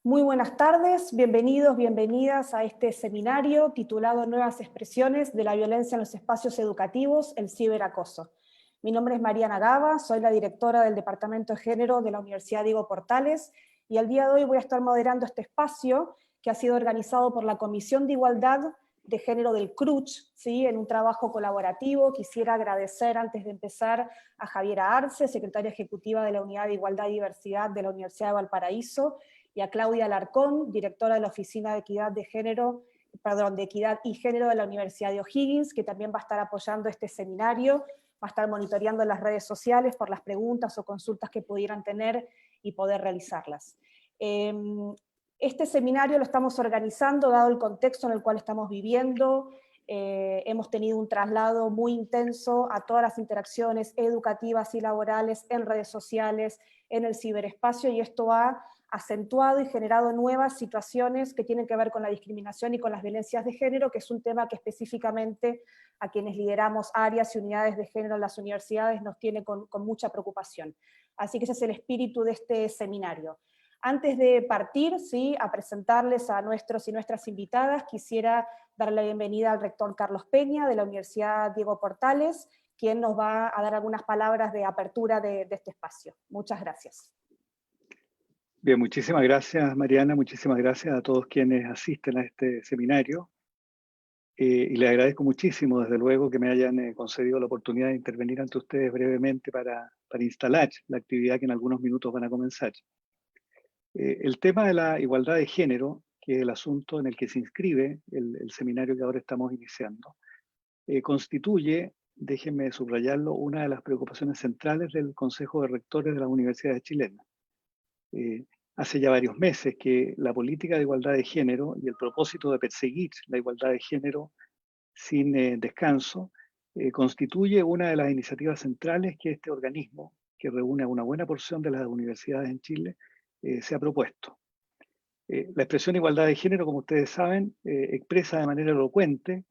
Muy buenas tardes, bienvenidos, bienvenidas a este seminario titulado Nuevas expresiones de la violencia en los espacios educativos, el ciberacoso. Mi nombre es Mariana Gaba, soy la directora del Departamento de Género de la Universidad Diego Portales y el día de hoy voy a estar moderando este espacio que ha sido organizado por la Comisión de Igualdad de Género del CRUCH, ¿sí? En un trabajo colaborativo. Quisiera agradecer antes de empezar a Javiera Arce, secretaria ejecutiva de la Unidad de Igualdad y Diversidad de la Universidad de Valparaíso, y a Claudia Alarcón, directora de la Oficina de Equidad de Equidad y Género de la Universidad de O'Higgins, que también va a estar apoyando este seminario, va a estar monitoreando las redes sociales por las preguntas o consultas que pudieran tener y poder realizarlas. Este seminario lo estamos organizando dado el contexto en el cual estamos viviendo. Hemos tenido un traslado muy intenso a todas las interacciones educativas y laborales en redes sociales, en el ciberespacio, y esto ha acentuado y generado nuevas situaciones que tienen que ver con la discriminación y con las violencias de género, que es un tema que específicamente a quienes lideramos áreas y unidades de género en las universidades nos tiene con mucha preocupación. Así que ese es el espíritu de este seminario. Antes de partir, ¿sí?, a presentarles a nuestros y nuestras invitadas, quisiera dar la bienvenida al rector Carlos Peña de la Universidad Diego Portales, quien nos va a dar algunas palabras de apertura de este espacio. Muchas gracias. Bien, muchísimas gracias, Mariana, muchísimas gracias a todos quienes asisten a este seminario. Y les agradezco muchísimo, desde luego, que me hayan concedido la oportunidad de intervenir ante ustedes brevemente para instalar la actividad que en algunos minutos van a comenzar. El tema de la igualdad de género, que es el asunto en el que se inscribe el seminario que ahora estamos iniciando, constituye, déjenme subrayarlo, una de las preocupaciones centrales del Consejo de Rectores de las Universidades chilenas. Hace ya varios meses que la política de igualdad de género y el propósito de perseguir la igualdad de género sin descanso constituye una de las iniciativas centrales que este organismo, que reúne a una buena porción de las universidades en Chile, se ha propuesto. La expresión igualdad de género, como ustedes saben, expresa de manera elocuente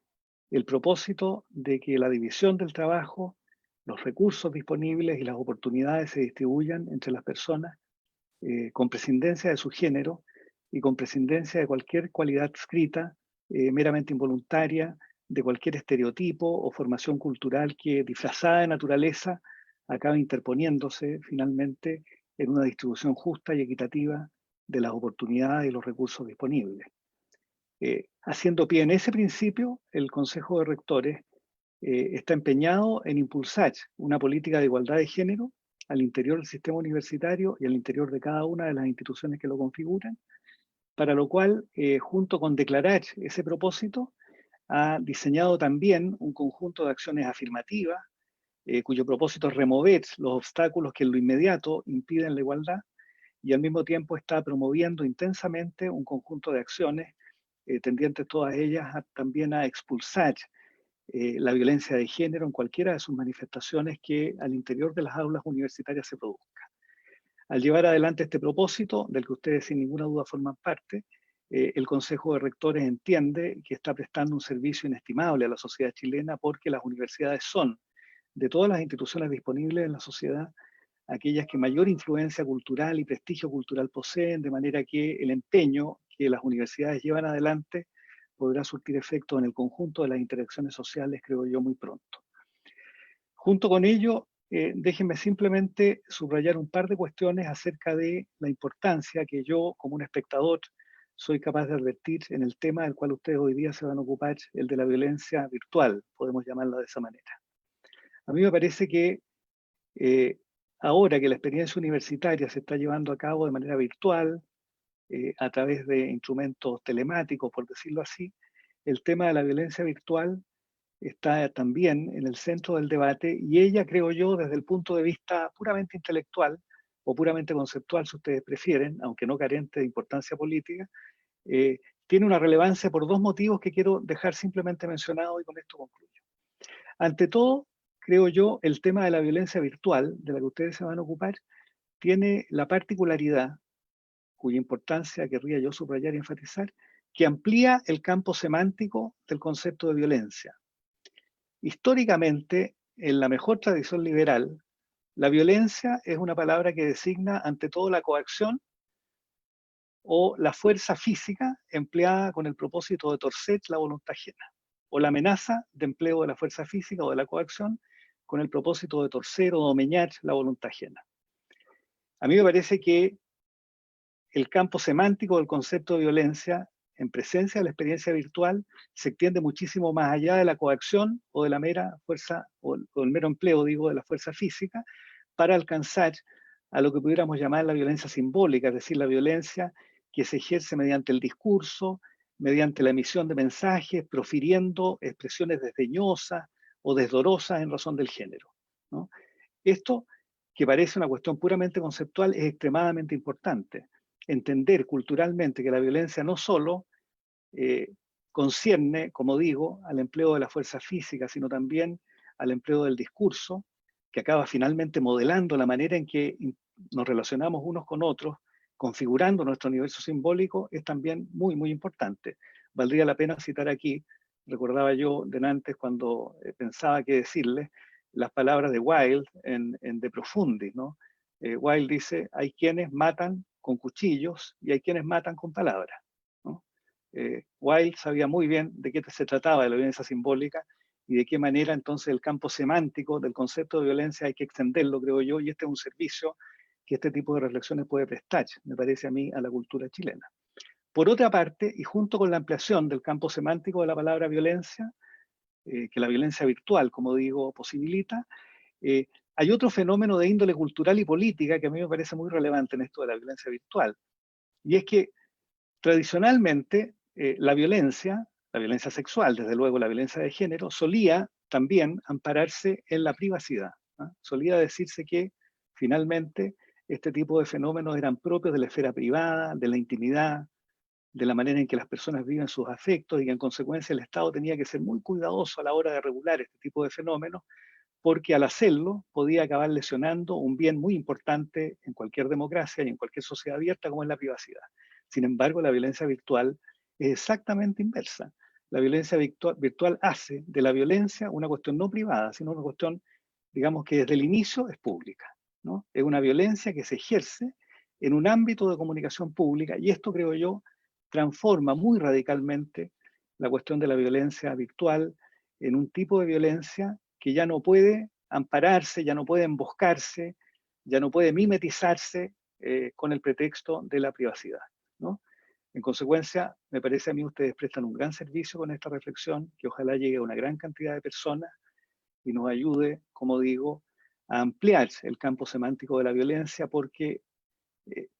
el propósito de que la división del trabajo, los recursos disponibles y las oportunidades se distribuyan entre las personas con prescindencia de su género y con prescindencia de cualquier cualidad escrita, meramente involuntaria, de cualquier estereotipo o formación cultural que, disfrazada de naturaleza, acaba interponiéndose finalmente en una distribución justa y equitativa de las oportunidades y los recursos disponibles. Haciendo pie en ese principio, el Consejo de Rectores está empeñado en impulsar una política de igualdad de género al interior del sistema universitario y al interior de cada una de las instituciones que lo configuran, para lo cual, junto con declarar ese propósito, ha diseñado también un conjunto de acciones afirmativas, cuyo propósito es remover los obstáculos que en lo inmediato impiden la igualdad, y al mismo tiempo está promoviendo intensamente un conjunto de acciones tendientes todas ellas también a expulsar la violencia de género en cualquiera de sus manifestaciones que al interior de las aulas universitarias se produzca. Al llevar adelante este propósito, del que ustedes sin ninguna duda forman parte, el Consejo de Rectores entiende que está prestando un servicio inestimable a la sociedad chilena, porque las universidades son, de todas las instituciones disponibles en la sociedad, aquellas que mayor influencia cultural y prestigio cultural poseen, de manera que el empeño que las universidades llevan adelante podrá surtir efecto en el conjunto de las interacciones sociales, creo yo, muy pronto. Junto con ello, déjenme simplemente subrayar un par de cuestiones acerca de la importancia que yo, como un espectador, soy capaz de advertir en el tema del cual ustedes hoy día se van a ocupar, el de la violencia virtual, podemos llamarla de esa manera. A mí me parece que ahora que la experiencia universitaria se está llevando a cabo de manera virtual, a través de instrumentos telemáticos, por decirlo así, el tema de la violencia virtual está también en el centro del debate, y ella, creo yo, desde el punto de vista puramente intelectual o puramente conceptual, si ustedes prefieren, aunque no carente de importancia política, tiene una relevancia por dos motivos que quiero dejar simplemente mencionados, y con esto concluyo. Ante todo, creo yo, el tema de la violencia virtual, de la que ustedes se van a ocupar, tiene la particularidad, cuya importancia querría yo subrayar y enfatizar, que amplía el campo semántico del concepto de violencia. Históricamente, en la mejor tradición liberal, la violencia es una palabra que designa ante todo la coacción o la fuerza física empleada con el propósito de torcer la voluntad ajena, o la amenaza de empleo de la fuerza física o de la coacción con el propósito de torcer o domeñar la voluntad ajena. A mí me parece que el campo semántico del concepto de violencia en presencia de la experiencia virtual se extiende muchísimo más allá de la coacción o de la mera fuerza, o el mero empleo, digo, de la fuerza física, para alcanzar a lo que pudiéramos llamar la violencia simbólica, es decir, la violencia que se ejerce mediante el discurso, mediante la emisión de mensajes, profiriendo expresiones desdeñosas o desdorosas en razón del género, ¿no? Esto, que parece una cuestión puramente conceptual, es extremadamente importante. Entender culturalmente que la violencia no solo concierne, como digo, al empleo de la fuerza física, sino también al empleo del discurso, que acaba finalmente modelando la manera en que nos relacionamos unos con otros, configurando nuestro universo simbólico, es también muy, muy importante. Valdría la pena citar aquí, recordaba yo delante cuando pensaba qué decirles, las palabras de Wilde en De Profundis, ¿no? Wilde dice, hay quienes matan con cuchillos y hay quienes matan con palabras, ¿no? Wilde sabía muy bien de qué se trataba de la violencia simbólica y de qué manera entonces el campo semántico del concepto de violencia hay que extenderlo, creo yo, y este es un servicio que este tipo de reflexiones puede prestar, me parece a mí, a la cultura chilena. Por otra parte, y junto con la ampliación del campo semántico de la palabra violencia, que la violencia virtual, como digo, posibilita, hay otro fenómeno de índole cultural y política que a mí me parece muy relevante en esto de la violencia virtual, y es que tradicionalmente la violencia sexual, desde luego la violencia de género, solía también ampararse en la privacidad, ¿no? Solía decirse que finalmente este tipo de fenómenos eran propios de la esfera privada, de la intimidad, de la manera en que las personas viven sus afectos y que en consecuencia el Estado tenía que ser muy cuidadoso a la hora de regular este tipo de fenómenos, porque al hacerlo podía acabar lesionando un bien muy importante en cualquier democracia y en cualquier sociedad abierta como es la privacidad. Sin embargo, la violencia virtual es exactamente inversa. La violencia virtual hace de la violencia una cuestión no privada, sino una cuestión, digamos, que desde el inicio es pública, ¿no? Es una violencia que se ejerce en un ámbito de comunicación pública y esto, creo yo, transforma muy radicalmente la cuestión de la violencia virtual en un tipo de violencia que ya no puede ampararse, ya no puede emboscarse, ya no puede mimetizarse con el pretexto de la privacidad, ¿no? En consecuencia, me parece a mí ustedes prestan un gran servicio con esta reflexión, que ojalá llegue a una gran cantidad de personas y nos ayude, como digo, a ampliar el campo semántico de la violencia, porque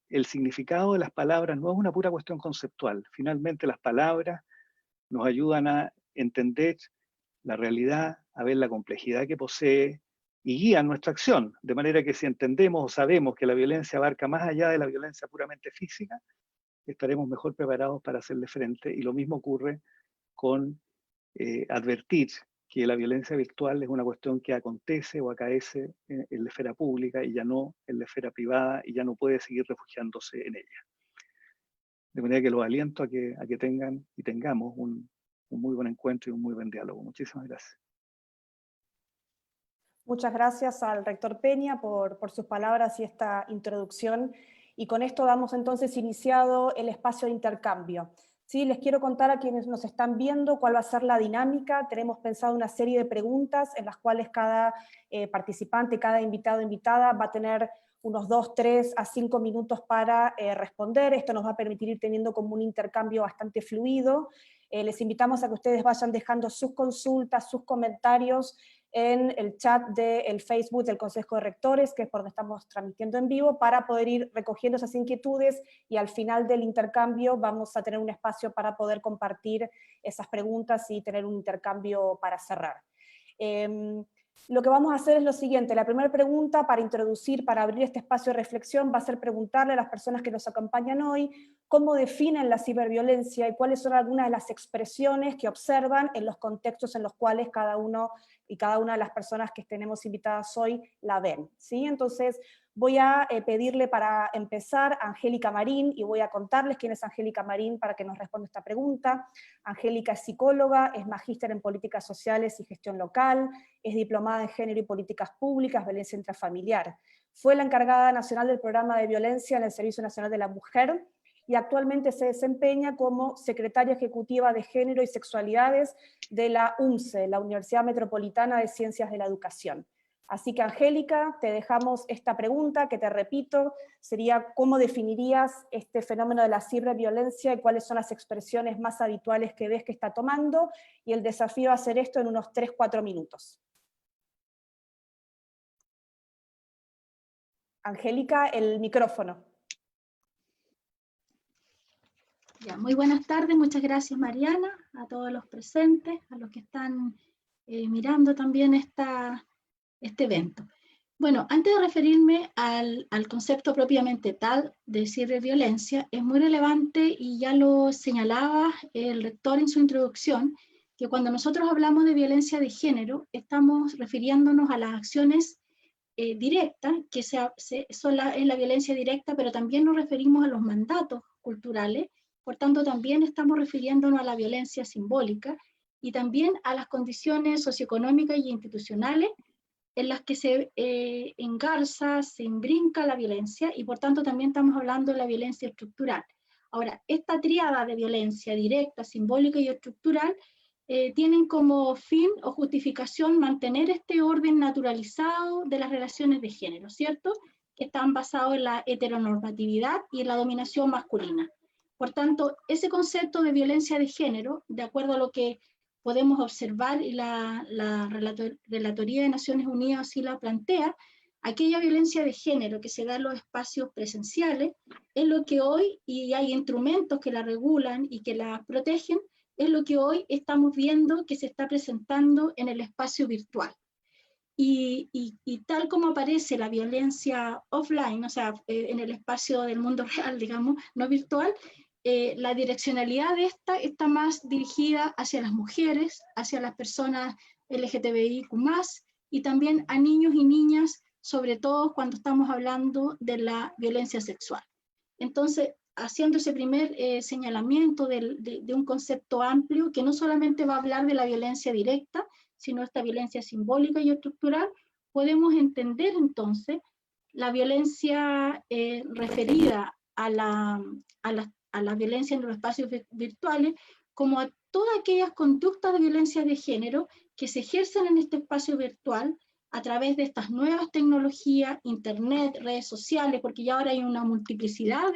el significado de las palabras no es una pura cuestión conceptual. Finalmente, las palabras nos ayudan a entender la realidad, a ver la complejidad que posee y guían nuestra acción. De manera que si entendemos o sabemos que la violencia abarca más allá de la violencia puramente física, estaremos mejor preparados para hacerle frente. Y lo mismo ocurre con advertir que la violencia virtual es una cuestión que acontece o acaece en la esfera pública y ya no en la esfera privada y ya no puede seguir refugiándose en ella. De manera que los aliento a que tengan y tengamos un muy buen encuentro y un muy buen diálogo. Muchísimas gracias. Muchas gracias al rector Peña por sus palabras y esta introducción. Y con esto damos entonces iniciado el espacio de intercambio. Sí, les quiero contar a quienes nos están viendo cuál va a ser la dinámica. Tenemos pensado una serie de preguntas en las cuales cada participante, cada invitado o invitada va a tener unos 2, 3 a 5 minutos para responder. Esto nos va a permitir ir teniendo como un intercambio bastante fluido. Les invitamos a que ustedes vayan dejando sus consultas, sus comentarios en el chat del Facebook del Consejo de Rectores, que es por donde estamos transmitiendo en vivo, para poder ir recogiendo esas inquietudes y al final del intercambio vamos a tener un espacio para poder compartir esas preguntas y tener un intercambio para cerrar. Lo que vamos a hacer es lo siguiente. La primera pregunta para introducir, para abrir este espacio de reflexión, va a ser preguntarle a las personas que nos acompañan hoy cómo definen la ciberviolencia y cuáles son algunas de las expresiones que observan en los contextos en los cuales cada uno y cada una de las personas que tenemos invitadas hoy la ven, ¿sí? Entonces voy a pedirle para empezar a Angélica Marín, y voy a contarles quién es Angélica Marín para que nos responda esta pregunta. Angélica es psicóloga, es magíster en políticas sociales y gestión local, es diplomada en género y políticas públicas, violencia intrafamiliar. Fue la encargada nacional del programa de violencia en el Servicio Nacional de la Mujer, y actualmente se desempeña como secretaria ejecutiva de Género y Sexualidades de la UMCE, la Universidad Metropolitana de Ciencias de la Educación. Así que, Angélica, te dejamos esta pregunta que te repito, sería ¿cómo definirías este fenómeno de la ciberviolencia y cuáles son las expresiones más habituales que ves que está tomando? Y el desafío a hacer esto en unos 3-4 minutos. Angélica, el micrófono. Ya, muy buenas tardes, muchas gracias Mariana, a todos los presentes, a los que están mirando también este evento. Bueno, antes de referirme al concepto propiamente tal de ciberviolencia, es muy relevante, y ya lo señalaba el rector en su introducción, que cuando nosotros hablamos de violencia de género, estamos refiriéndonos a las acciones directas, que es la violencia directa, pero también nos referimos a los mandatos culturales. Por tanto, también estamos refiriéndonos a la violencia simbólica y también a las condiciones socioeconómicas y institucionales en las que se engarza, se imbrinca la violencia, y por tanto también estamos hablando de la violencia estructural. Ahora, esta tríada de violencia directa, simbólica y estructural tienen como fin o justificación mantener este orden naturalizado de las relaciones de género, ¿cierto? Que están basados en la heteronormatividad y en la dominación masculina. Por tanto, ese concepto de violencia de género, de acuerdo a lo que podemos observar, y la Relatoría de Naciones Unidas así la plantea, aquella violencia de género que se da en los espacios presenciales es lo que hoy, y hay instrumentos que la regulan y que la protegen, es lo que hoy estamos viendo que se está presentando en el espacio virtual. Y tal como aparece la violencia offline, o sea, en el espacio del mundo real, digamos, no virtual, la direccionalidad de esta está más dirigida hacia las mujeres, hacia las personas LGTBIQ+, y también a niños y niñas, sobre todo cuando estamos hablando de la violencia sexual. Entonces, haciendo ese primer señalamiento de un concepto amplio que no solamente va a hablar de la violencia directa, sino esta violencia simbólica y estructural, podemos entender entonces la violencia referida a la violencia en los espacios virtuales como a todas aquellas conductas de violencia de género que se ejercen en este espacio virtual a través de estas nuevas tecnologías, internet, redes sociales, porque ya ahora hay una multiplicidad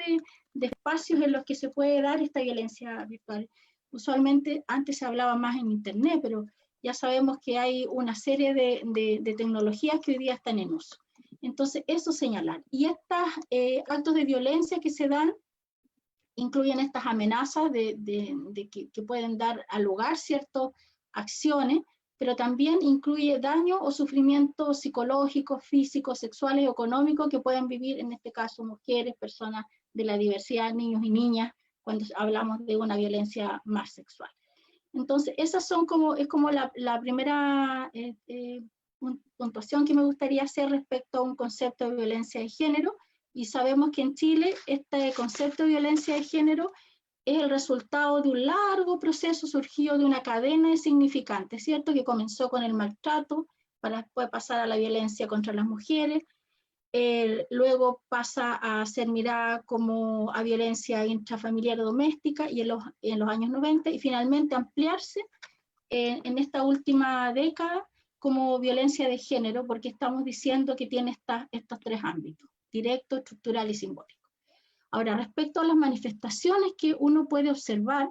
de espacios en los que se puede dar esta violencia virtual. Usualmente antes se hablaba más en internet, pero ya sabemos que hay una serie de tecnologías que hoy día están en uso. Entonces, eso señalar. Y estos actos de violencia que se dan incluyen estas amenazas que pueden dar al lugar ciertas acciones, pero también incluye daño o sufrimiento psicológico, físico, sexuales y económicos que pueden vivir, en este caso, mujeres, personas de la diversidad, niños y niñas, cuando hablamos de una violencia más sexual. Entonces, esas son es como la primera puntuación que me gustaría hacer respecto a un concepto de violencia de género. Y sabemos que en Chile este concepto de violencia de género es el resultado de un largo proceso surgido de una cadena de significantes, ¿cierto? Que comenzó con el maltrato, para después pasar a la violencia contra las mujeres, luego pasa a ser mirada como a violencia intrafamiliar o doméstica, y en los años 90, y finalmente ampliarse en esta última década como violencia de género, porque estamos diciendo que tiene estos tres ámbitos: directo, estructural y simbólico. Ahora, respecto a las manifestaciones que uno puede observar,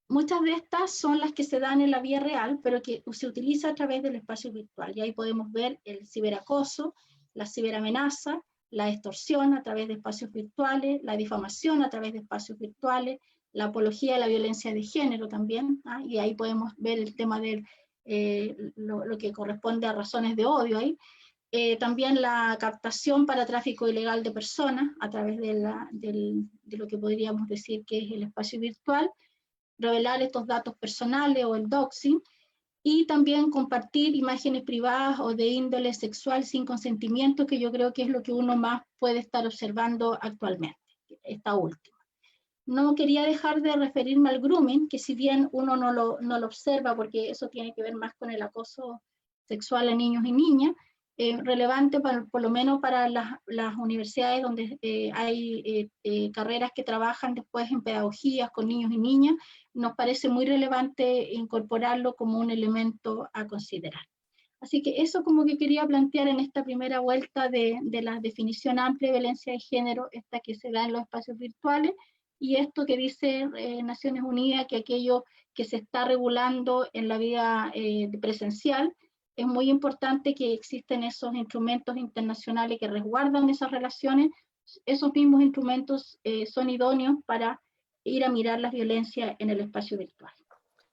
muchas de estas son las que se dan en la vida real, pero que se utiliza a través del espacio virtual. Y ahí podemos ver el ciberacoso, la ciberamenaza, la extorsión a través de espacios virtuales, la difamación a través de espacios virtuales, la apología de la violencia de género también, y ahí podemos ver el tema de lo que corresponde a razones de odio ahí. También la captación para tráfico ilegal de personas a través de lo que podríamos decir que es el espacio virtual, revelar estos datos personales o el doxing, y también compartir imágenes privadas o de índole sexual sin consentimiento, que yo creo que es lo que uno más puede estar observando actualmente, esta última. No quería dejar de referirme al grooming, que si bien uno no lo observa, porque eso tiene que ver más con el acoso sexual a niños y niñas, relevante por lo menos para las universidades donde hay carreras que trabajan después en pedagogías con niños y niñas. Nos parece muy relevante incorporarlo como un elemento a considerar. Así que eso como que quería plantear en esta primera vuelta de la definición amplia de violencia de género, esta que se da en los espacios virtuales, y esto que dice Naciones Unidas, que aquello que se está regulando en la vida presencial, es muy importante que existen esos instrumentos internacionales que resguardan esas relaciones. Esos mismos instrumentos son idóneos para ir a mirar las violencias en el espacio virtual.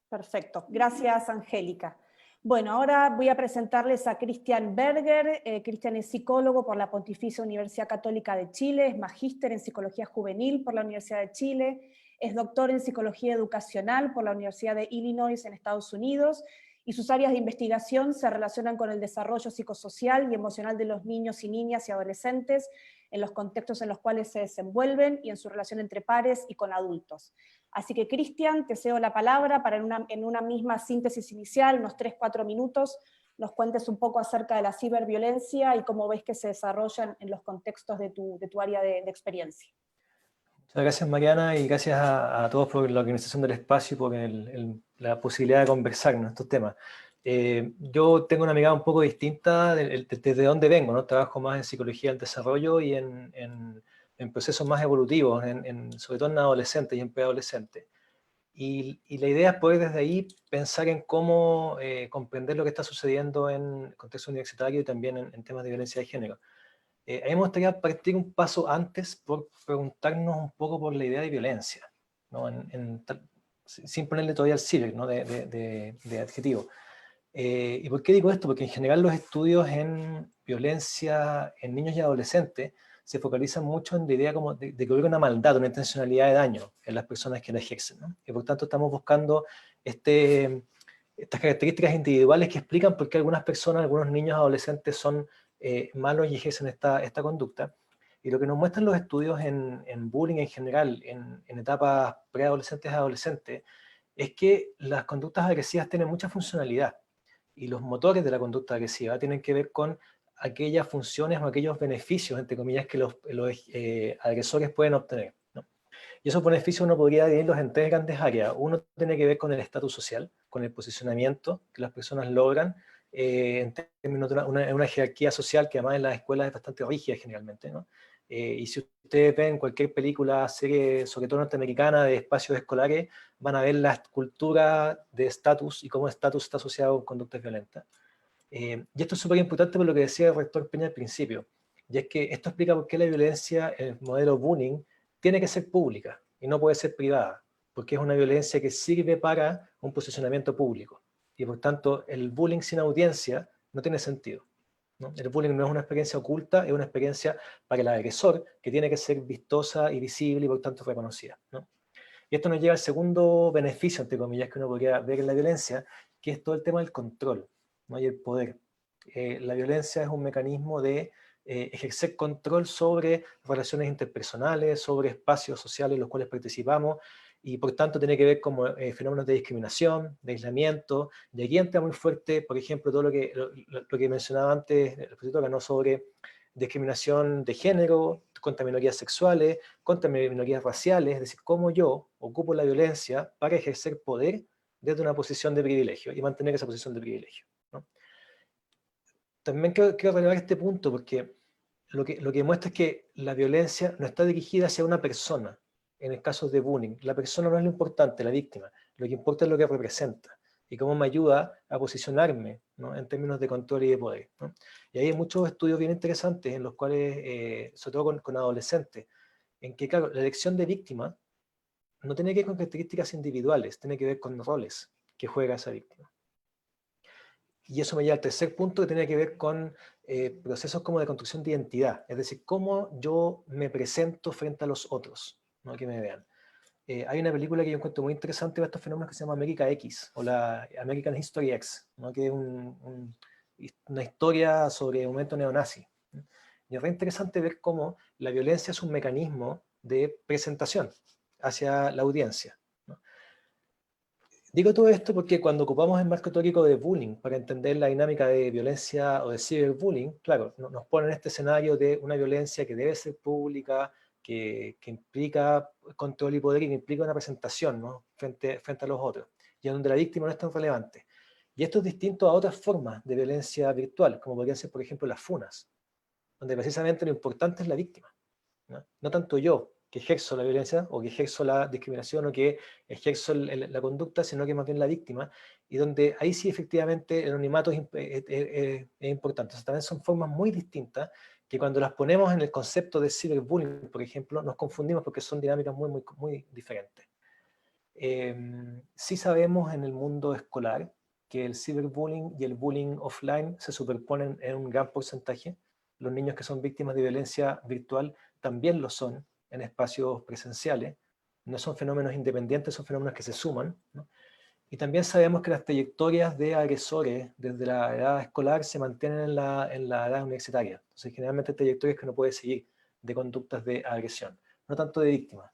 Perfecto, gracias Angélica. Bueno, ahora voy a presentarles a Cristian Berger. Cristian es psicólogo por la Pontificia Universidad Católica de Chile, es magíster en Psicología Juvenil por la Universidad de Chile, es doctor en Psicología Educacional por la Universidad de Illinois en Estados Unidos, y sus áreas de investigación se relacionan con el desarrollo psicosocial y emocional de los niños y niñas y adolescentes en los contextos en los cuales se desenvuelven y en su relación entre pares y con adultos. Así que, Cristian, te cedo la palabra para en una misma síntesis inicial, unos 3-4 minutos, nos cuentes un poco acerca de la ciberviolencia y cómo ves que se desarrollan en los contextos de tu área de experiencia. Muchas gracias, Mariana, y gracias a todos por la organización del espacio y por la posibilidad de conversar en estos temas. Yo tengo una mirada un poco distinta desde donde vengo, ¿no? Trabajo más en psicología del desarrollo y en procesos más evolutivos, sobre todo en adolescentes y en preadolescentes. Y la idea es poder desde ahí pensar en cómo comprender lo que está sucediendo en el contexto universitario y también en temas de violencia de género. A mí me gustaría partir un paso antes por preguntarnos un poco por la idea de violencia, ¿no? Sin ponerle todavía el ciber, ¿no? de adjetivo. ¿Y por qué digo esto? Porque en general los estudios en violencia en niños y adolescentes se focalizan mucho en la idea como de que hubiera una maldad, una intencionalidad de daño en las personas que la ejercen, ¿no? Y por tanto estamos buscando estas características individuales que explican por qué algunas personas, algunos niños adolescentes son malos y ejercen esta conducta. Y lo que nos muestran los estudios en bullying en general, en etapas preadolescentes a adolescentes, es que las conductas agresivas tienen mucha funcionalidad. Y los motores de la conducta agresiva tienen que ver con aquellas funciones o aquellos beneficios, entre comillas, que los agresores pueden obtener, ¿no? Y esos beneficios uno podría dividirlos en tres grandes áreas. Uno tiene que ver con el estatus social, con el posicionamiento que las personas logran en términos de una jerarquía social que además en las escuelas es bastante rígida generalmente, ¿no? Y si ustedes ven cualquier película, serie, sobre todo norteamericana, de espacios escolares, van a ver la cultura de estatus y cómo el estatus está asociado con conductas violentas. Y esto es súper importante por lo que decía el rector Peña al principio, y es que esto explica por qué la violencia, el modelo bullying, tiene que ser pública y no puede ser privada, porque es una violencia que sirve para un posicionamiento público. Y por tanto, el bullying sin audiencia no tiene sentido, ¿no? El bullying no es una experiencia oculta, es una experiencia para el agresor que tiene que ser vistosa y visible y por tanto reconocida, ¿no? Y esto nos lleva al segundo beneficio, entre comillas, que uno podría ver en la violencia, que es todo el tema del control, ¿no? Y el poder. La violencia es un mecanismo de ejercer control sobre relaciones interpersonales, sobre espacios sociales en los cuales participamos, y por tanto tiene que ver con fenómenos de discriminación, de aislamiento, y aquí entra muy fuerte, por ejemplo, todo lo que mencionaba antes el profesor, ¿no? Sobre discriminación de género, contra minorías sexuales, contra minorías raciales, es decir, cómo yo ocupo la violencia para ejercer poder desde una posición de privilegio y mantener esa posición de privilegio, ¿no? También quiero relevar este punto porque lo que muestra es que la violencia no está dirigida hacia una persona. En el caso de bullying, la persona no es lo importante, la víctima. Lo que importa es lo que representa y cómo me ayuda a posicionarme, ¿no? En términos de control y de poder, ¿no? Y hay muchos estudios bien interesantes en los cuales, sobre todo con adolescentes, en que, claro, la elección de víctima no tiene que ver con características individuales, tiene que ver con roles que juega esa víctima. Y eso me lleva al tercer punto, que tiene que ver con procesos como de construcción de identidad, es decir, cómo yo me presento frente a los otros, ¿no? Que me vean. Hay una película que yo encuentro muy interesante para estos fenómenos que se llama América X, o la American History X, ¿no? Que es una historia sobre un momento neonazi. Y es re interesante ver cómo la violencia es un mecanismo de presentación hacia la audiencia, ¿no? Digo todo esto porque cuando ocupamos el marco teórico de bullying para entender la dinámica de violencia o de ciberbullying, claro, nos pone en este escenario de una violencia que debe ser pública, que implica control y poder y que implica una presentación, ¿no?, frente a los otros, y donde la víctima no es tan relevante. Y esto es distinto a otras formas de violencia virtual, como podrían ser, por ejemplo, las funas, donde precisamente lo importante es la víctima, ¿no? No tanto yo, que ejerzo la violencia, o que ejerzo la discriminación, o que ejerzo la conducta, sino que más bien la víctima, y donde ahí sí efectivamente el anonimato es importante. O sea, también son formas muy distintas, que cuando las ponemos en el concepto de ciberbullying, por ejemplo, nos confundimos porque son dinámicas muy diferentes. Sí sabemos en el mundo escolar que el ciberbullying y el bullying offline se superponen en un gran porcentaje. Los niños que son víctimas de violencia virtual también lo son en espacios presenciales. No son fenómenos independientes, son fenómenos que se suman, ¿no? Y también sabemos que las trayectorias de agresores desde la edad escolar se mantienen en la edad universitaria. Entonces, generalmente trayectorias que uno puede seguir de conductas de agresión, no tanto de víctimas.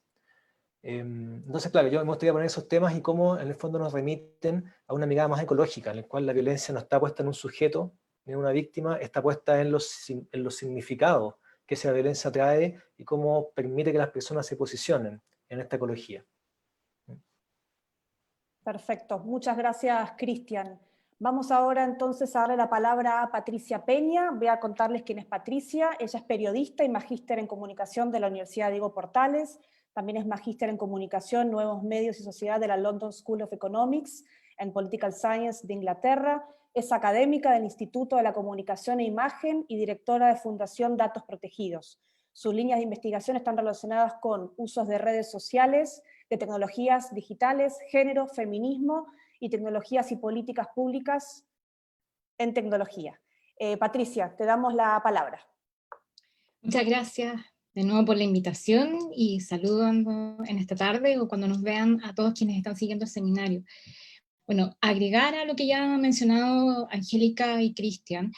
Entonces, claro, yo me gustaría poner esos temas y cómo en el fondo nos remiten a una mirada más ecológica, en la cual la violencia no está puesta en un sujeto, ni en una víctima, está puesta en los significados que esa violencia trae y cómo permite que las personas se posicionen en esta ecología. Perfecto, muchas gracias, Cristian. Vamos ahora entonces a darle la palabra a Patricia Peña. Voy a contarles quién es Patricia. Ella es periodista y magíster en comunicación de la Universidad Diego Portales. También es magíster en comunicación, nuevos medios y sociedad de la London School of Economics and Political Science de Inglaterra. Es académica del Instituto de la Comunicación e Imagen y directora de Fundación Datos Protegidos. Sus líneas de investigación están relacionadas con usos de redes sociales, de tecnologías digitales, género, feminismo y tecnologías y políticas públicas en tecnología. Patricia, te damos la palabra. Muchas gracias de nuevo por la invitación y saludando en esta tarde o cuando nos vean a todos quienes están siguiendo el seminario. Bueno, agregar a lo que ya han mencionado Angélica y Cristian,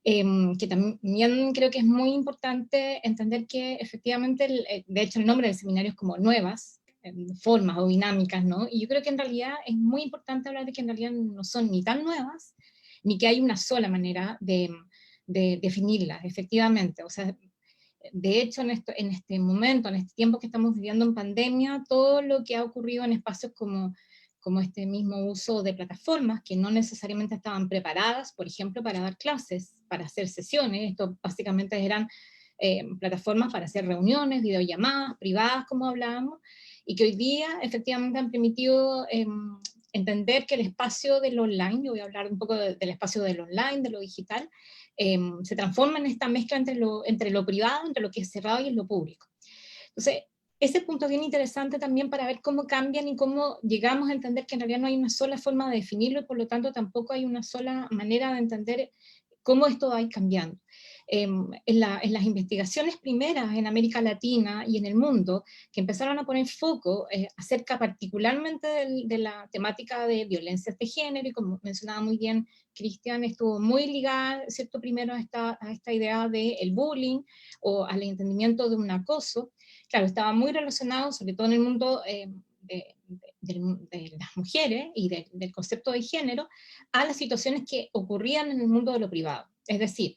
que también creo que es muy importante entender que efectivamente, de hecho el nombre del seminario es como nuevas formas o dinámicas, ¿no? Y yo creo que en realidad es muy importante hablar de que en realidad no son ni tan nuevas, ni que hay una sola manera de definirlas, efectivamente. O sea, de hecho en este momento, en este tiempo que estamos viviendo en pandemia, todo lo que ha ocurrido en espacios como este mismo uso de plataformas que no necesariamente estaban preparadas, por ejemplo, para dar clases, para hacer sesiones. Esto básicamente eran plataformas para hacer reuniones, videollamadas, privadas, como hablábamos, y que hoy día efectivamente han permitido entender que el espacio del online, yo voy a hablar un poco del espacio del online, de lo digital, se transforma en esta mezcla entre lo privado, entre lo que es cerrado y en lo público. Entonces, ese punto es bien interesante también para ver cómo cambian y cómo llegamos a entender que en realidad no hay una sola forma de definirlo y por lo tanto tampoco hay una sola manera de entender cómo esto va a ir cambiando. En las investigaciones primeras en América Latina y en el mundo, que empezaron a poner foco acerca particularmente de la temática de violencias de género, y como mencionaba muy bien Cristian, estuvo muy ligada, ¿cierto?, primero a esta idea del bullying, o al entendimiento de un acoso. Claro, estaba muy relacionado, sobre todo en el mundo de las mujeres y del concepto de género, a las situaciones que ocurrían en el mundo de lo privado. Es decir,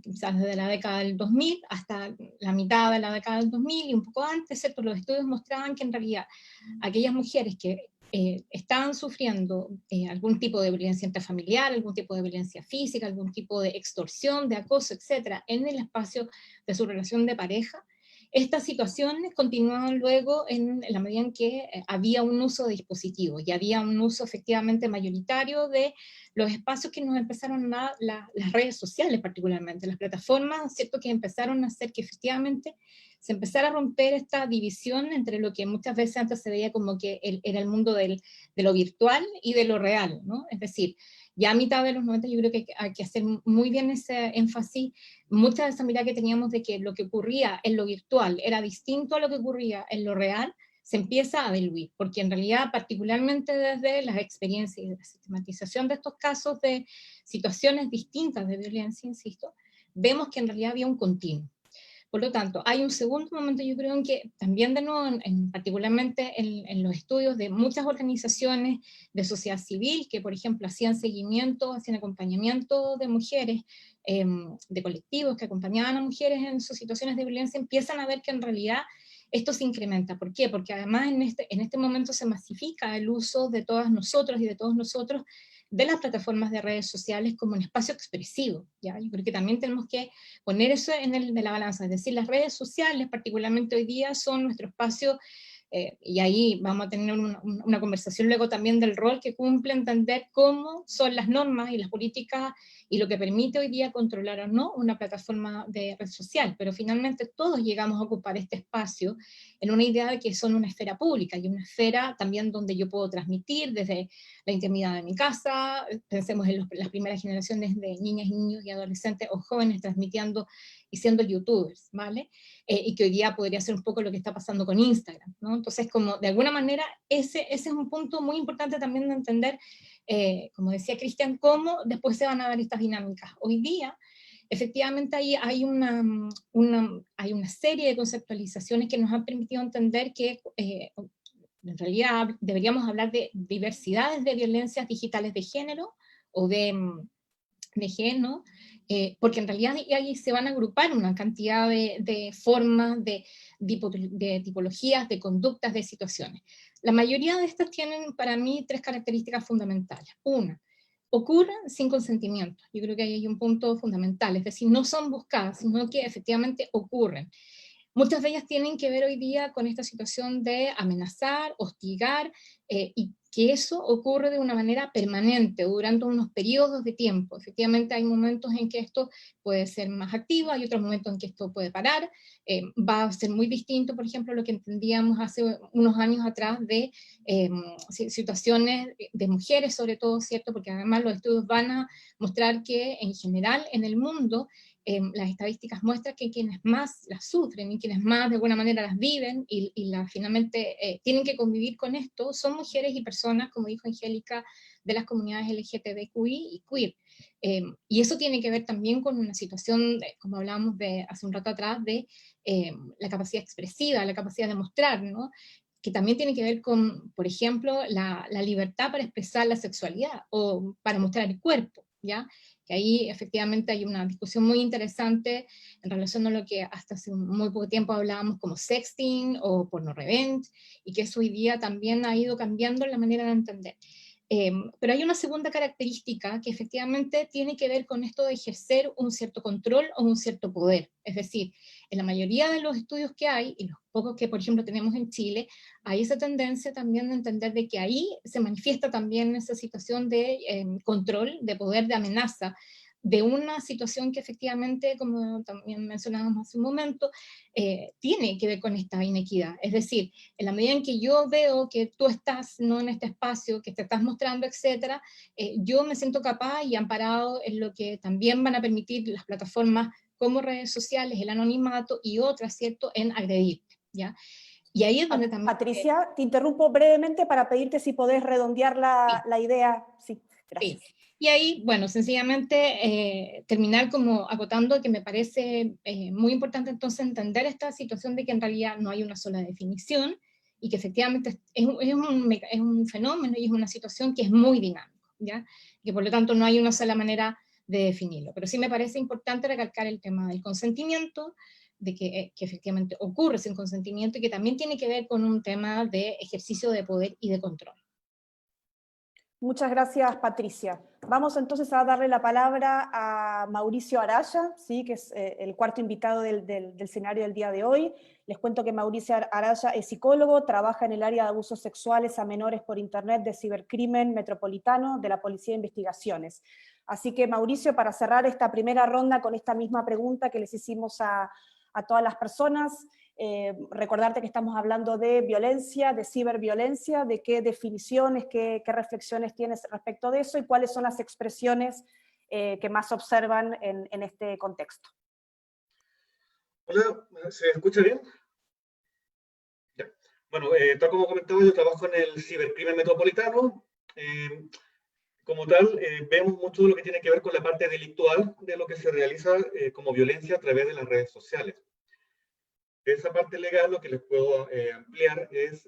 quizás desde la década del 2000 hasta la mitad de la década del 2000 y un poco antes, ¿cierto?, los estudios mostraban que en realidad aquellas mujeres que estaban sufriendo algún tipo de violencia intrafamiliar, algún tipo de violencia física, algún tipo de extorsión, de acoso, etcétera, en el espacio de su relación de pareja, estas situaciones continuaban luego en la medida en que había un uso de dispositivos y había un uso efectivamente mayoritario de los espacios que nos empezaron a dar las redes sociales, particularmente las plataformas, ¿cierto?, que empezaron a hacer que efectivamente se empezara a romper esta división entre lo que muchas veces antes se veía como que era el mundo de lo virtual y de lo real, ¿no? Es decir, ya a mitad de los 90 yo creo que hay que hacer muy bien ese énfasis. Mucha de esa mirada que teníamos de que lo que ocurría en lo virtual era distinto a lo que ocurría en lo real, se empieza a diluir, porque en realidad, particularmente desde las experiencias y la sistematización de estos casos de situaciones distintas de violencia, insisto, vemos que en realidad había un continuo. Por lo tanto, hay un segundo momento, yo creo, en que también de nuevo, particularmente en los estudios de muchas organizaciones de sociedad civil, que por ejemplo hacían seguimiento, hacían acompañamiento de mujeres, de colectivos que acompañaban a mujeres en sus situaciones de violencia, empiezan a ver que en realidad esto se incrementa. ¿Por qué? Porque además en este momento se masifica el uso de todas nosotros y de todos nosotros de las plataformas de redes sociales como un espacio expresivo, ¿ya? Yo creo que también tenemos que poner eso de la balanza, es decir, las redes sociales, particularmente hoy día, son nuestro espacio, y ahí vamos a tener una conversación luego también del rol que cumple entender cómo son las normas y las políticas y lo que permite hoy día controlar o no una plataforma de red social, pero finalmente todos llegamos a ocupar este espacio en una idea de que son una esfera pública, y una esfera también donde yo puedo transmitir desde la intimidad de mi casa. Pensemos en las primeras generaciones de niñas y niños y adolescentes o jóvenes transmitiendo y siendo youtubers, ¿vale? Y que hoy día podría ser un poco lo que está pasando con Instagram, ¿no? Entonces, como de alguna manera, ese es un punto muy importante también de entender, como decía Cristian, cómo después se van a dar estas dinámicas. Hoy día, efectivamente, hay una serie de conceptualizaciones que nos han permitido entender que en realidad deberíamos hablar de diversidades de violencias digitales de género o de género, porque en realidad ahí se van a agrupar una cantidad de formas, de tipologías, de conductas, de situaciones. La mayoría de estas tienen para mí tres características fundamentales. Una, ocurren sin consentimiento. Yo creo que ahí hay un punto fundamental, es decir, no son buscadas, sino que efectivamente ocurren. Muchas de ellas tienen que ver hoy día con esta situación de amenazar, hostigar, y que eso ocurre de una manera permanente, durante unos periodos de tiempo. Efectivamente hay momentos en que esto puede ser más activo, hay otros momentos en que esto puede parar. Va a ser muy distinto, por ejemplo, lo que entendíamos hace unos años atrás de situaciones de mujeres, sobre todo, ¿cierto? Porque además los estudios van a mostrar que en general en el mundo las estadísticas muestran que quienes más las sufren y quienes más de alguna manera las viven y finalmente tienen que convivir con esto son mujeres y personas, como dijo Angélica, de las comunidades LGTBQI y queer. Y eso tiene que ver también con una situación, como hablábamos hace un rato atrás, de la capacidad expresiva, la capacidad de mostrar, ¿no? Que también tiene que ver con, por ejemplo, la libertad para expresar la sexualidad o para mostrar el cuerpo, ¿ya? Que ahí efectivamente hay una discusión muy interesante en relación a lo que hasta hace muy poco tiempo hablábamos como sexting o porno revenge, y que eso hoy día también ha ido cambiando la manera de entender. Pero hay una segunda característica que efectivamente tiene que ver con esto de ejercer un cierto control o un cierto poder. Es decir, en la mayoría de los estudios que hay, y los pocos que por ejemplo tenemos en Chile, hay esa tendencia también de entender de que ahí se manifiesta también esa situación de control, de poder, de amenaza, de una situación que efectivamente, como también mencionábamos hace un momento, tiene que ver con esta inequidad. Es decir, en la medida en que yo veo que tú estás no en este espacio, que te estás mostrando, etcétera, yo me siento capaz y amparado en lo que también van a permitir las plataformas como redes sociales, el anonimato y otras, ¿cierto?, en agredirte, ¿ya? Y ahí es donde también... Patricia, te interrumpo brevemente para pedirte si podés redondear la idea. Sí, gracias. Sí. Y ahí, bueno, sencillamente terminar como acotando que me parece muy importante entonces entender esta situación de que en realidad no hay una sola definición y que efectivamente es un fenómeno y es una situación que es muy dinámico, ¿ya? Y que por lo tanto no hay una sola manera de definirlo. Pero sí me parece importante recalcar el tema del consentimiento, de que efectivamente ocurre sin consentimiento y que también tiene que ver con un tema de ejercicio de poder y de control. Muchas gracias, Patricia. Vamos entonces a darle la palabra a Mauricio Araya, ¿sí? Que es el cuarto invitado del escenario del día de hoy. Les cuento que Mauricio Araya es psicólogo, trabaja en el área de abusos sexuales a menores por internet de Cibercrimen Metropolitano de la Policía de Investigaciones. Así que, Mauricio, para cerrar esta primera ronda con esta misma pregunta que les hicimos a todas las personas, recordarte que estamos hablando de violencia, de ciberviolencia, de qué definiciones, qué reflexiones tienes respecto de eso y cuáles son las expresiones que más observan en este contexto. Hola, ¿se escucha bien? Ya. Bueno, tal como comentaba, yo trabajo en el Cibercrimen Metropolitano. Como tal, vemos mucho de lo que tiene que ver con la parte delictual de lo que se realiza como violencia a través de las redes sociales. De esa parte legal lo que les puedo ampliar es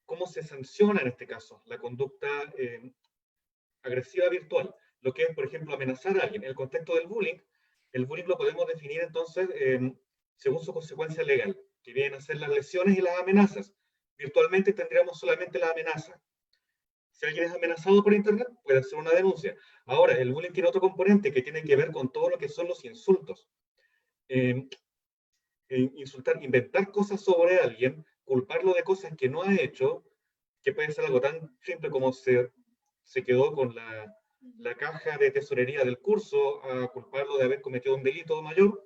cómo se sanciona en este caso la conducta agresiva virtual. Lo que es, por ejemplo, amenazar a alguien. En el contexto del bullying, el bullying lo podemos definir entonces según su consecuencia legal, que vienen a ser las lesiones y las amenazas. Virtualmente tendríamos solamente la amenaza. Si alguien es amenazado por internet, puede hacer una denuncia. Ahora, el bullying tiene otro componente que tiene que ver con todo lo que son los insultos. Insultar, inventar cosas sobre alguien, culparlo de cosas que no ha hecho, que puede ser algo tan simple como se quedó con la caja de tesorería del curso, a culparlo de haber cometido un delito mayor,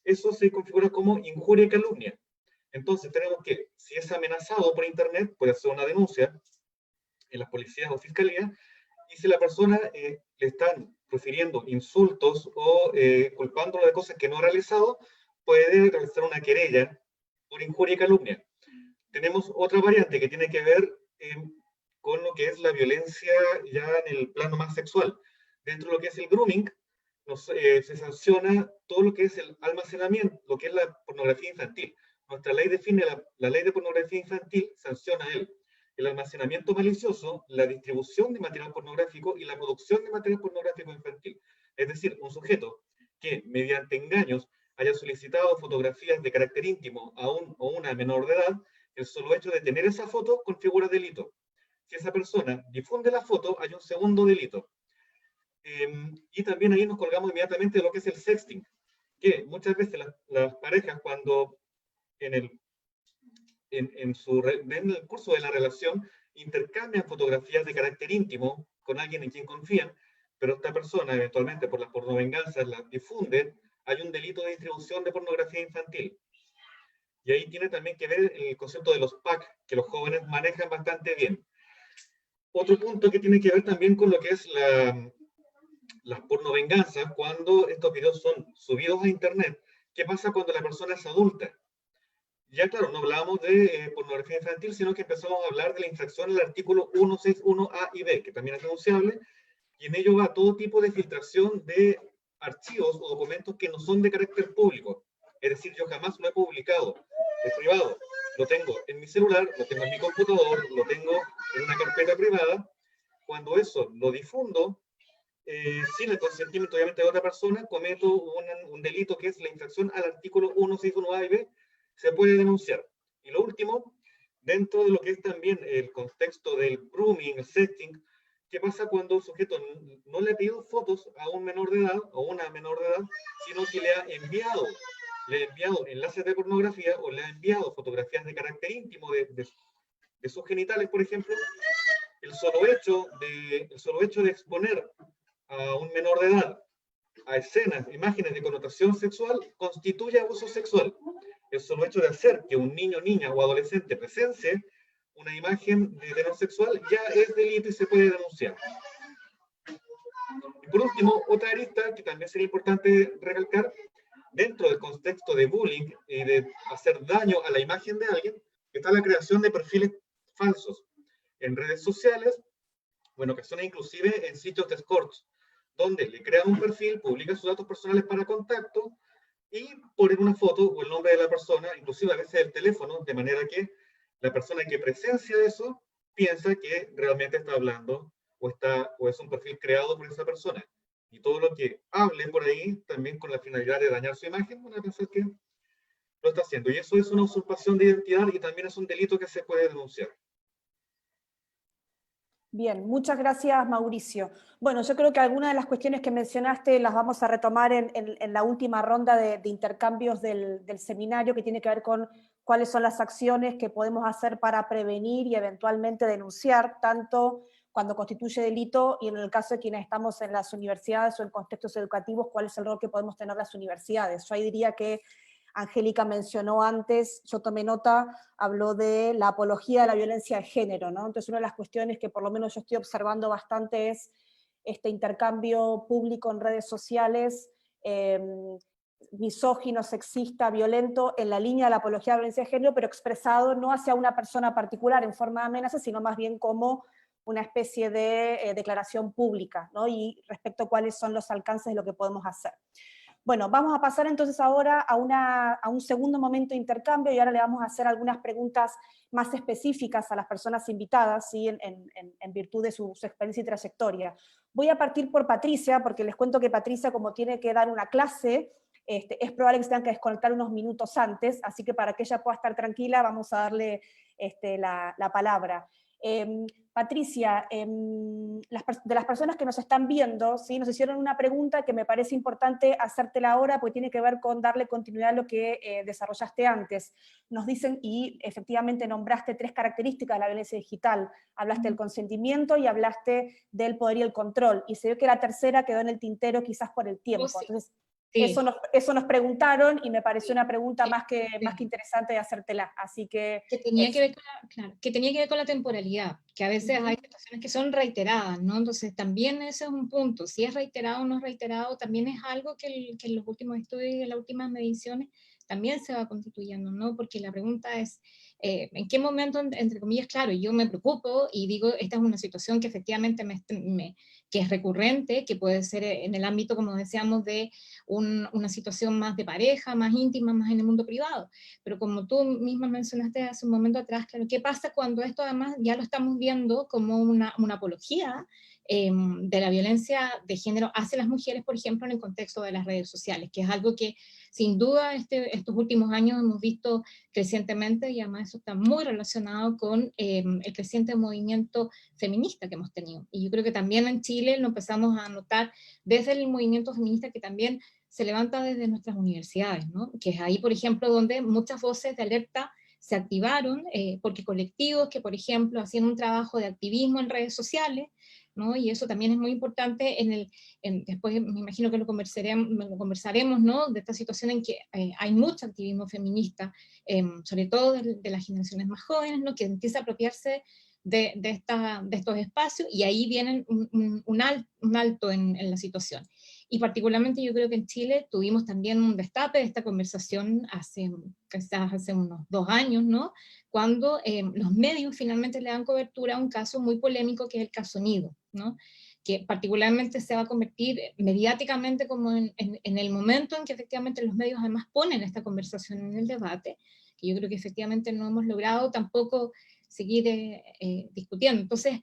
eso se configura como injuria y calumnia. Entonces tenemos que, si es amenazado por internet, puede hacer una denuncia en las policías o fiscalías, y si la persona le están profiriendo insultos o culpándolo de cosas que no ha realizado, puede realizar una querella por injuria y calumnia. Tenemos otra variante que tiene que ver con lo que es la violencia ya en el plano más sexual. Dentro de lo que es el grooming, se sanciona todo lo que es el almacenamiento, lo que es la pornografía infantil. Nuestra ley define la ley de pornografía infantil, sanciona el almacenamiento malicioso, la distribución de material pornográfico y la producción de material pornográfico infantil. Es decir, un sujeto que mediante engaños haya solicitado fotografías de carácter íntimo a un o una menor de edad, el solo hecho de tener esa foto configura delito. Si esa persona difunde la foto, hay un segundo delito. Y también ahí nos colgamos inmediatamente de lo que es el sexting, que muchas veces las parejas cuando en el curso de la relación intercambian fotografías de carácter íntimo con alguien en quien confían, pero esta persona eventualmente por las pornovenganzas las difunde, hay un delito de distribución de pornografía infantil. Y ahí tiene también que ver el concepto de los PAC, que los jóvenes manejan bastante bien. Otro punto que tiene que ver también con lo que es las pornovenganzas, cuando estos videos son subidos a internet. ¿Qué pasa cuando la persona es adulta? Ya claro, no hablábamos de pornografía infantil, sino que empezamos a hablar de la infracción del artículo 161A y B, que también es denunciable, y en ello va todo tipo de filtración de archivos o documentos que no son de carácter público. Es decir, yo jamás lo he publicado, es privado. Lo tengo en mi celular, lo tengo en mi computador, lo tengo en una carpeta privada. Cuando eso lo difundo, sin el consentimiento obviamente de otra persona, cometo un delito que es la infracción al artículo 161A y B, se puede denunciar. Y lo último, dentro de lo que es también el contexto del grooming, el sexting, ¿qué pasa cuando el sujeto no le ha pedido fotos a un menor de edad o una menor de edad, sino que le ha enviado enlaces de pornografía o le ha enviado fotografías de carácter íntimo de sus genitales, por ejemplo? El solo hecho de exponer a un menor de edad a escenas, imágenes de connotación sexual, constituye abuso sexual. El solo hecho de hacer que un niño, niña o adolescente presencie una imagen de tenor sexual ya es delito y se puede denunciar. Y por último, otra arista que también sería importante recalcar, dentro del contexto de bullying y de hacer daño a la imagen de alguien, está la creación de perfiles falsos en redes sociales, o en ocasiones inclusive en sitios de escorts, donde le crean un perfil, publican sus datos personales para contacto y ponen una foto o el nombre de la persona, inclusive a veces el teléfono, de manera que la persona que presencia eso piensa que realmente está hablando o es un perfil creado por esa persona. Y todo lo que hable por ahí, también con la finalidad de dañar su imagen, van a pensar que lo está haciendo. Y eso es una usurpación de identidad y también es un delito que se puede denunciar. Bien, muchas gracias, Mauricio. Bueno, yo creo que algunas de las cuestiones que mencionaste las vamos a retomar en la última ronda de intercambios del seminario, que tiene que ver con cuáles son las acciones que podemos hacer para prevenir y eventualmente denunciar, tanto cuando constituye delito y en el caso de quienes estamos en las universidades o en contextos educativos, cuál es el rol que podemos tener las universidades. Yo ahí diría que Angélica mencionó antes, yo tomé nota, habló de la apología de la violencia de género, ¿no? Entonces una de las cuestiones que por lo menos yo estoy observando bastante es este intercambio público en redes sociales, misógino, sexista, violento, en la línea de la apología de la violencia de género, pero expresado no hacia una persona particular en forma de amenaza, sino más bien como una especie de declaración pública, ¿no? Y respecto a cuáles son los alcances de lo que podemos hacer. Bueno, vamos a pasar entonces ahora a un segundo momento de intercambio, y ahora le vamos a hacer algunas preguntas más específicas a las personas invitadas, ¿sí? en virtud de su experiencia y trayectoria. Voy a partir por Patricia, porque les cuento que Patricia, como tiene que dar una clase, es probable que se tengan que desconectar unos minutos antes, así que para que ella pueda estar tranquila, vamos a darle la palabra. Patricia, de las personas que nos están viendo, ¿sí? Nos hicieron una pregunta que me parece importante hacértela ahora, porque tiene que ver con darle continuidad a lo que desarrollaste antes. Nos dicen, y efectivamente nombraste 3 características de la violencia digital. Hablaste del consentimiento y hablaste del poder y el control, y se ve que la tercera quedó en el tintero quizás por el tiempo. Sí. Entonces, Sí. eso nos preguntaron, y me pareció una pregunta Sí, más que interesante de hacértela, así que... Que tenía que ver con claro, que tenía que ver con la temporalidad, que a veces hay situaciones que son reiteradas, ¿no? Entonces también ese es un punto, si es reiterado o no es reiterado, también es algo que en los últimos estudios y en las últimas mediciones también se va constituyendo, ¿no? Porque la pregunta es, ¿en qué momento, entre comillas, claro, yo me preocupo y digo, esta es una situación que efectivamente que es recurrente, que puede ser en el ámbito, como decíamos, de una situación más de pareja, más íntima, más en el mundo privado? Pero como tú misma mencionaste hace un momento atrás, claro, ¿qué pasa cuando esto además ya lo estamos viendo como una apología de la violencia de género hacia las mujeres, por ejemplo, en el contexto de las redes sociales, que es algo que sin duda estos últimos años hemos visto crecientemente, y además eso está muy relacionado con el creciente movimiento feminista que hemos tenido. Y yo creo que también en Chile lo empezamos a notar desde el movimiento feminista, que también se levanta desde nuestras universidades, ¿no? Que es ahí, por ejemplo, donde muchas voces de alerta se activaron, porque colectivos que, por ejemplo, hacían un trabajo de activismo en redes sociales, ¿no? Y eso también es muy importante después me imagino que lo conversaremos, ¿no? De esta situación en que hay mucho activismo feminista, sobre todo de las generaciones más jóvenes, ¿no? Que empieza a apropiarse de estos espacios, y ahí vienen un alto en la situación. Y particularmente yo creo que en Chile tuvimos también un destape de esta conversación quizás hace unos 2 años, ¿no? Cuando los medios finalmente le dan cobertura a un caso muy polémico, que es el caso Nido, ¿no? Que particularmente se va a convertir mediáticamente como en el momento en que efectivamente los medios además ponen esta conversación en el debate, que yo creo que efectivamente no hemos logrado tampoco seguir discutiendo. Entonces,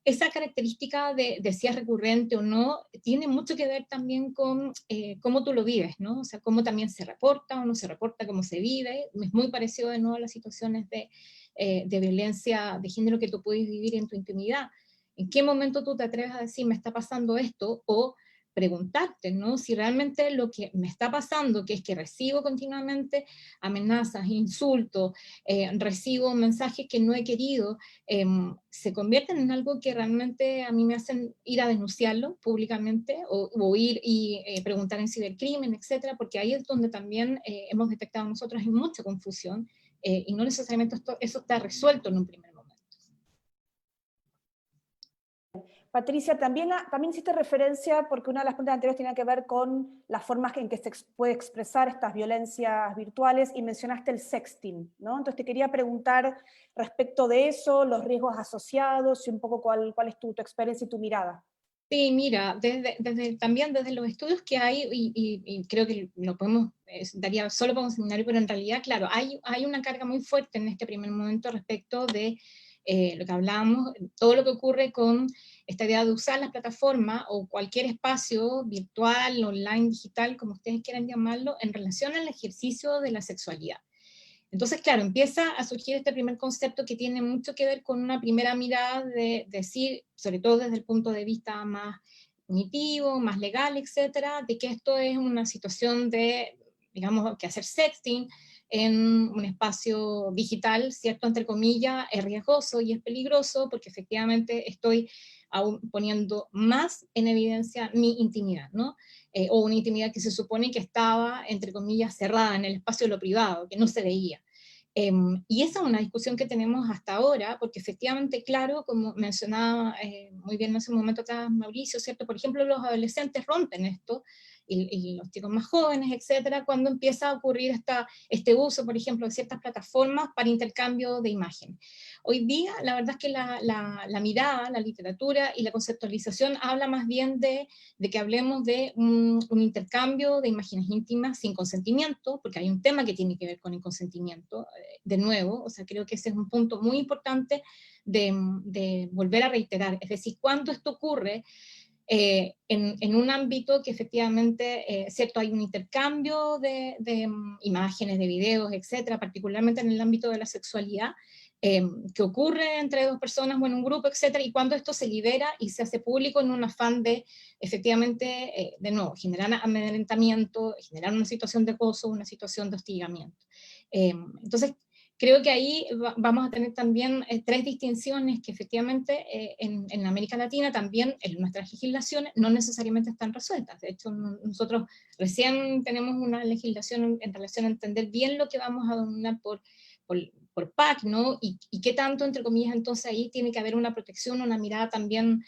esa característica de si es recurrente o no, tiene mucho que ver también con cómo tú lo vives, ¿no? O sea, cómo también se reporta o no se reporta, cómo se vive. Es muy parecido de nuevo a las situaciones de violencia de género que tú puedes vivir en tu intimidad. ¿En qué momento tú te atreves a decir, me está pasando esto? O preguntarte, ¿no? Si realmente lo que me está pasando, que es que recibo continuamente amenazas, insultos, recibo mensajes que no he querido, se convierten en algo que realmente a mí me hacen ir a denunciarlo públicamente, o ir y preguntar en cibercrimen, etcétera, porque ahí es donde también hemos detectado nosotros hay mucha confusión, y no necesariamente eso está resuelto en un primer momento. Patricia, también hiciste referencia, porque una de las preguntas anteriores tenía que ver con las formas en que se puede expresar estas violencias virtuales, y mencionaste el sexting, ¿no? Entonces te quería preguntar respecto de eso, los riesgos asociados, y un poco cuál es tu experiencia y tu mirada. Sí, mira, también desde los estudios que hay, y creo que lo podemos, daría solo para un seminario, pero en realidad, claro, hay una carga muy fuerte en este primer momento respecto de lo que hablábamos, todo lo que ocurre con esta idea de usar las plataformas o cualquier espacio virtual, online, digital, como ustedes quieran llamarlo, en relación al ejercicio de la sexualidad. Entonces, claro, empieza a surgir este primer concepto que tiene mucho que ver con una primera mirada de decir, sobre todo desde el punto de vista más cognitivo, más legal, etcétera, de que esto es una situación de, digamos, que hacer sexting en un espacio digital, ¿cierto? Entre comillas, es riesgoso y es peligroso porque efectivamente estoy aún poniendo más en evidencia mi intimidad, ¿no? O una intimidad que se supone que estaba, entre comillas, cerrada en el espacio de lo privado, que no se veía. Y esa es una discusión que tenemos hasta ahora, porque efectivamente, claro, como mencionaba muy bien hace un momento atrás Mauricio, ¿cierto? Por ejemplo, los adolescentes rompen esto, y los chicos más jóvenes, etcétera, cuando empieza a ocurrir este uso, por ejemplo, de ciertas plataformas para intercambio de imágenes. Hoy día, la verdad es que la mirada, la literatura y la conceptualización habla más bien de que hablemos de un intercambio de imágenes íntimas sin consentimiento, porque hay un tema que tiene que ver con el consentimiento, de nuevo, o sea, creo que ese es un punto muy importante de volver a reiterar, es decir, cuando esto ocurre en un ámbito que efectivamente, cierto, hay un intercambio de imágenes, de videos, etcétera, particularmente en el ámbito de la sexualidad, que ocurre entre dos personas o en un grupo, etcétera, y cuando esto se libera y se hace público en un afán de, efectivamente, de nuevo, generar amedrentamiento, generar una situación de acoso, una situación de hostigamiento. Entonces, creo que ahí vamos a tener también tres distinciones que efectivamente en América Latina también en nuestras legislaciones no necesariamente están resueltas. De hecho, nosotros recién tenemos una legislación en relación a entender bien lo que vamos a dominar por PAC, ¿no? Y qué tanto, entre comillas, entonces ahí tiene que haber una protección, una mirada también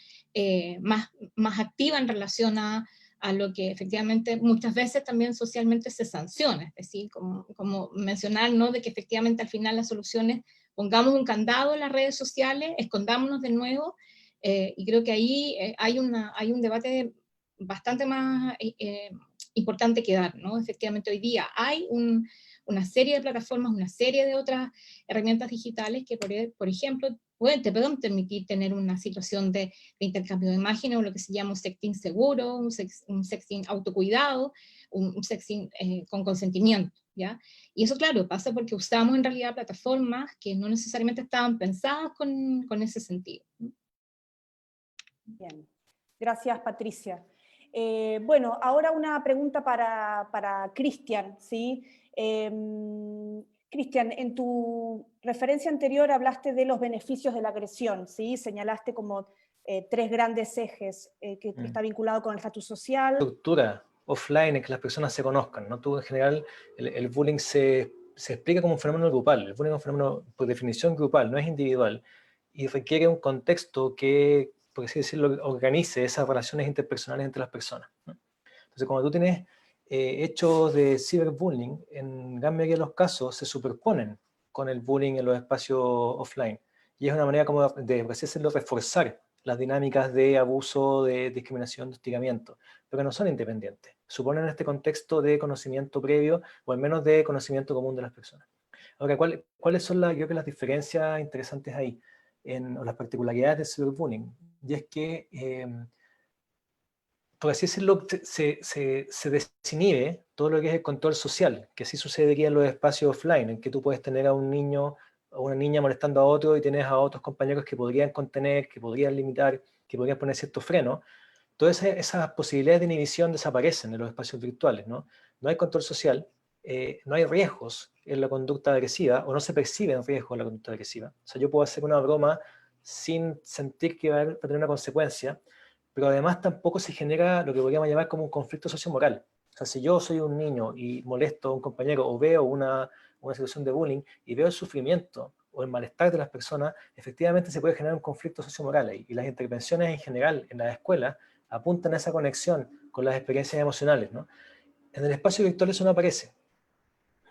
más activa en relación a lo que efectivamente muchas veces también socialmente se sanciona, es decir, como mencionar, ¿no? De que efectivamente al final las soluciones, pongamos un candado en las redes sociales, escondámonos de nuevo, y creo que ahí hay un debate bastante más importante que dar, ¿no? Efectivamente hoy día hay una serie de plataformas, una serie de otras herramientas digitales que, por ejemplo, te pueden permitir tener una situación de intercambio de imágenes, o lo que se llama un sexting seguro, un sexting autocuidado, un sexting con consentimiento, ¿ya? Y eso, claro, pasa porque usamos en realidad plataformas que no necesariamente estaban pensadas con ese sentido. Bien, gracias Patricia. Bueno, ahora una pregunta para Cristian, ¿sí? Cristian, en tu referencia anterior hablaste de los beneficios de la agresión, ¿sí? Señalaste como tres grandes ejes, que está vinculado con el estatus social. Estructura offline en que las personas se conozcan, ¿no? Tú, en general, el bullying se explica como un fenómeno grupal. El bullying es un fenómeno, por definición, grupal, no es individual, y requiere un contexto que, por así decirlo, organice esas relaciones interpersonales entre las personas, ¿no? Entonces, cuando tú tienes hechos de ciberbullying, en gran mayoría de los casos se superponen con el bullying en los espacios offline. Y es una manera como de, por así decirlo, reforzar las dinámicas de abuso, de discriminación, de hostigamiento, pero que no son independientes. Suponen este contexto de conocimiento previo, o al menos de conocimiento común de las personas. Ahora, ¿cuáles son creo que las diferencias interesantes ahí, o las particularidades del ciberbullying? Y es que por así decirlo, se desinhibe todo lo que es el control social, que sí sucedería en los espacios offline, en que tú puedes tener a un niño o una niña molestando a otro y tienes a otros compañeros que podrían contener, que podrían limitar, que podrían poner cierto freno. Todas esas posibilidades de inhibición desaparecen en los espacios virtuales, ¿no? No hay control social, no hay riesgos en la conducta agresiva, o no se perciben riesgos en la conducta agresiva. O sea, yo puedo hacer una broma sin sentir que va a tener una consecuencia, pero además tampoco se genera lo que podríamos llamar como un conflicto sociomoral. O sea, si yo soy un niño y molesto a un compañero o veo una situación de bullying y veo el sufrimiento o el malestar de las personas, efectivamente se puede generar un conflicto sociomoral ahí. Y las intervenciones en general en las escuelas apuntan a esa conexión con las experiencias emocionales, ¿no? En el espacio virtual eso no aparece,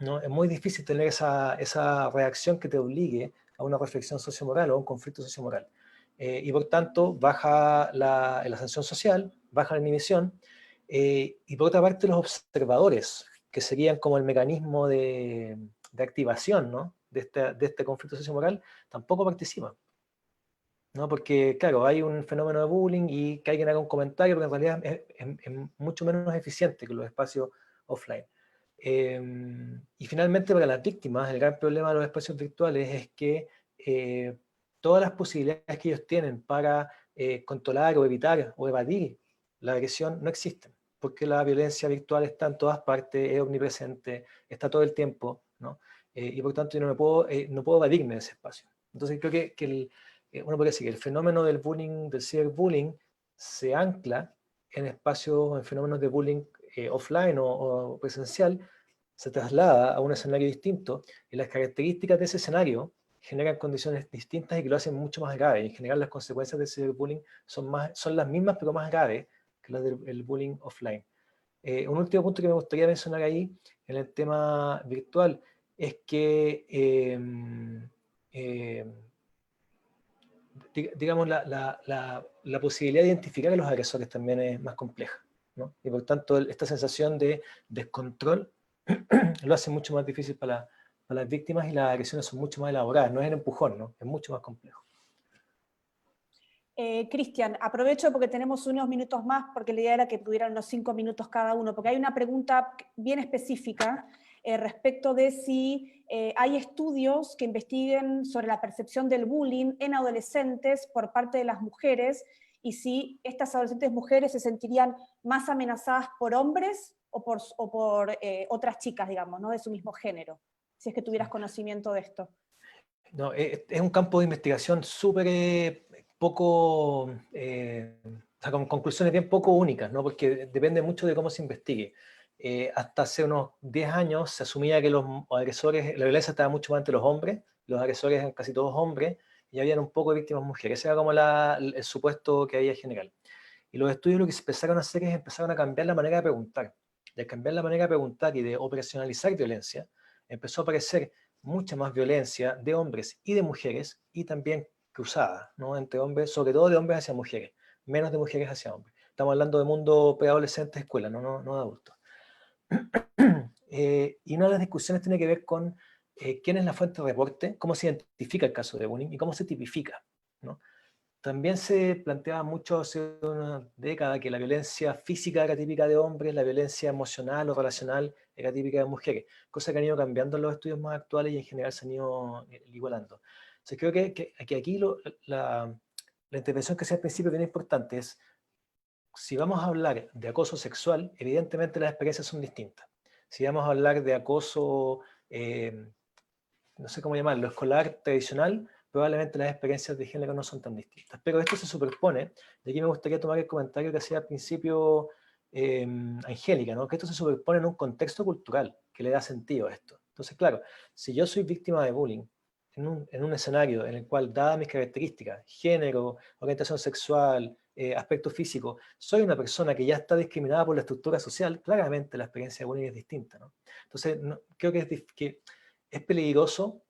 ¿no? Es muy difícil tener esa reacción que te obligue a una reflexión sociomoral o a un conflicto sociomoral. Y por tanto baja la sanción social, baja la inhibición, y por otra parte los observadores, que serían como el mecanismo de activación, ¿no? de este conflicto sociomoral, tampoco participan, ¿no? Porque claro, hay un fenómeno de bullying y que alguien haga un comentario, pero en realidad es mucho menos eficiente que los espacios offline. Y finalmente, para las víctimas, el gran problema de los espacios virtuales es que todas las posibilidades que ellos tienen para controlar o evitar o evadir la agresión no existen, porque la violencia virtual está en todas partes, es omnipresente, está todo el tiempo, ¿no? Y por tanto yo no puedo evadirme de ese espacio. Entonces creo que uno podría decir que el fenómeno del bullying, del ciberbullying, se ancla en espacios, en fenómenos de bullying offline o presencial, se traslada a un escenario distinto, y las características de ese escenario generan condiciones distintas y que lo hacen mucho más grave. Y en general las consecuencias del ciberbullying son las mismas pero más graves que las del bullying offline. Un último punto que me gustaría mencionar ahí, en el tema virtual, es que, digamos, la posibilidad de identificar a los agresores también es más compleja, ¿no? Y por tanto, esta sensación de descontrol lo hace mucho más difícil para las víctimas, y las agresiones son mucho más elaboradas, no es el empujón, ¿no? Es mucho más complejo. Cristian, aprovecho porque tenemos unos minutos más, porque la idea era que tuvieran unos 5 minutos cada uno, porque hay una pregunta bien específica respecto de si hay estudios que investiguen sobre la percepción del bullying en adolescentes por parte de las mujeres, y si estas adolescentes mujeres se sentirían más amenazadas por hombres o por otras chicas, digamos, ¿no? De su mismo género, si es que tuvieras conocimiento de esto. No, es un campo de investigación súper poco, o sea, con conclusiones bien poco únicas, ¿no? Porque depende mucho de cómo se investigue. Hasta hace unos 10 años se asumía que los agresores, la violencia estaba mucho más entre los hombres, los agresores eran casi todos hombres, y habían un poco de víctimas mujeres. Ese era como el supuesto que había general. Y los estudios lo que se empezaron a hacer es empezaron a cambiar la manera de preguntar. Y al cambiar la manera de preguntar y de operacionalizar violencia, empezó a aparecer mucha más violencia de hombres y de mujeres, y también cruzada, ¿no? Entre hombres, sobre todo de hombres hacia mujeres, menos de mujeres hacia hombres. Estamos hablando de mundo preadolescente, escuela, no de adultos. Y una de las discusiones tiene que ver con quién es la fuente de reporte, cómo se identifica el caso de bullying y cómo se tipifica, ¿no? También se planteaba mucho hace una década que la violencia física era típica de hombres, la violencia emocional o relacional era típica de mujeres, cosa que han ido cambiando en los estudios más actuales y en general se han ido igualando. Entonces creo que aquí la intervención que hacía al principio bien importante es, si vamos a hablar de acoso sexual, evidentemente las experiencias son distintas. Si vamos a hablar de acoso, no sé cómo llamarlo, escolar tradicional, probablemente las experiencias de género no son tan distintas. Pero esto se superpone, y aquí me gustaría tomar el comentario que hacía al principio Angélica, ¿no? Que esto se superpone en un contexto cultural que le da sentido a esto. Entonces, claro, si yo soy víctima de bullying en un escenario en el cual, dadas mis características, género, orientación sexual, aspecto físico, soy una persona que ya está discriminada por la estructura social, claramente la experiencia de bullying es distinta, ¿no? Entonces, creo que es peligroso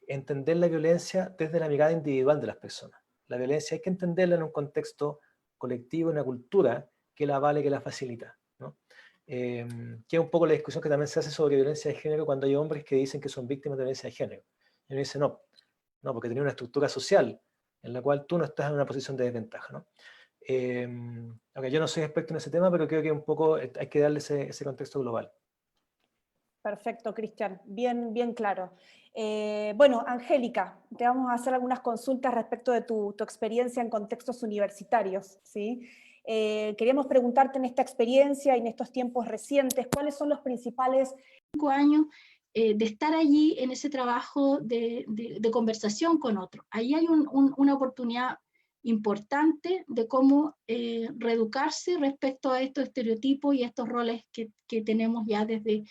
entender la violencia desde la mirada individual de las personas. La violencia hay que entenderla en un contexto colectivo, en una cultura que la vale, que la facilita, ¿no? Que es un poco la discusión que también se hace sobre violencia de género cuando hay hombres que dicen que son víctimas de violencia de género. Y uno dice, no, porque tenía una estructura social en la cual tú no estás en una posición de desventaja, ¿no? Okay, yo no soy experto en ese tema, pero creo que un poco hay que darle ese contexto global. Perfecto, Cristian, bien claro. Bueno, Angélica, te vamos a hacer algunas consultas respecto de tu experiencia en contextos universitarios, ¿sí? Queríamos preguntarte en esta experiencia y en estos tiempos recientes, ¿cuáles son los principales 5 años de estar allí en ese trabajo de conversación con otros? Ahí hay una oportunidad importante de cómo reeducarse respecto a estos estereotipos y estos roles que tenemos ya desde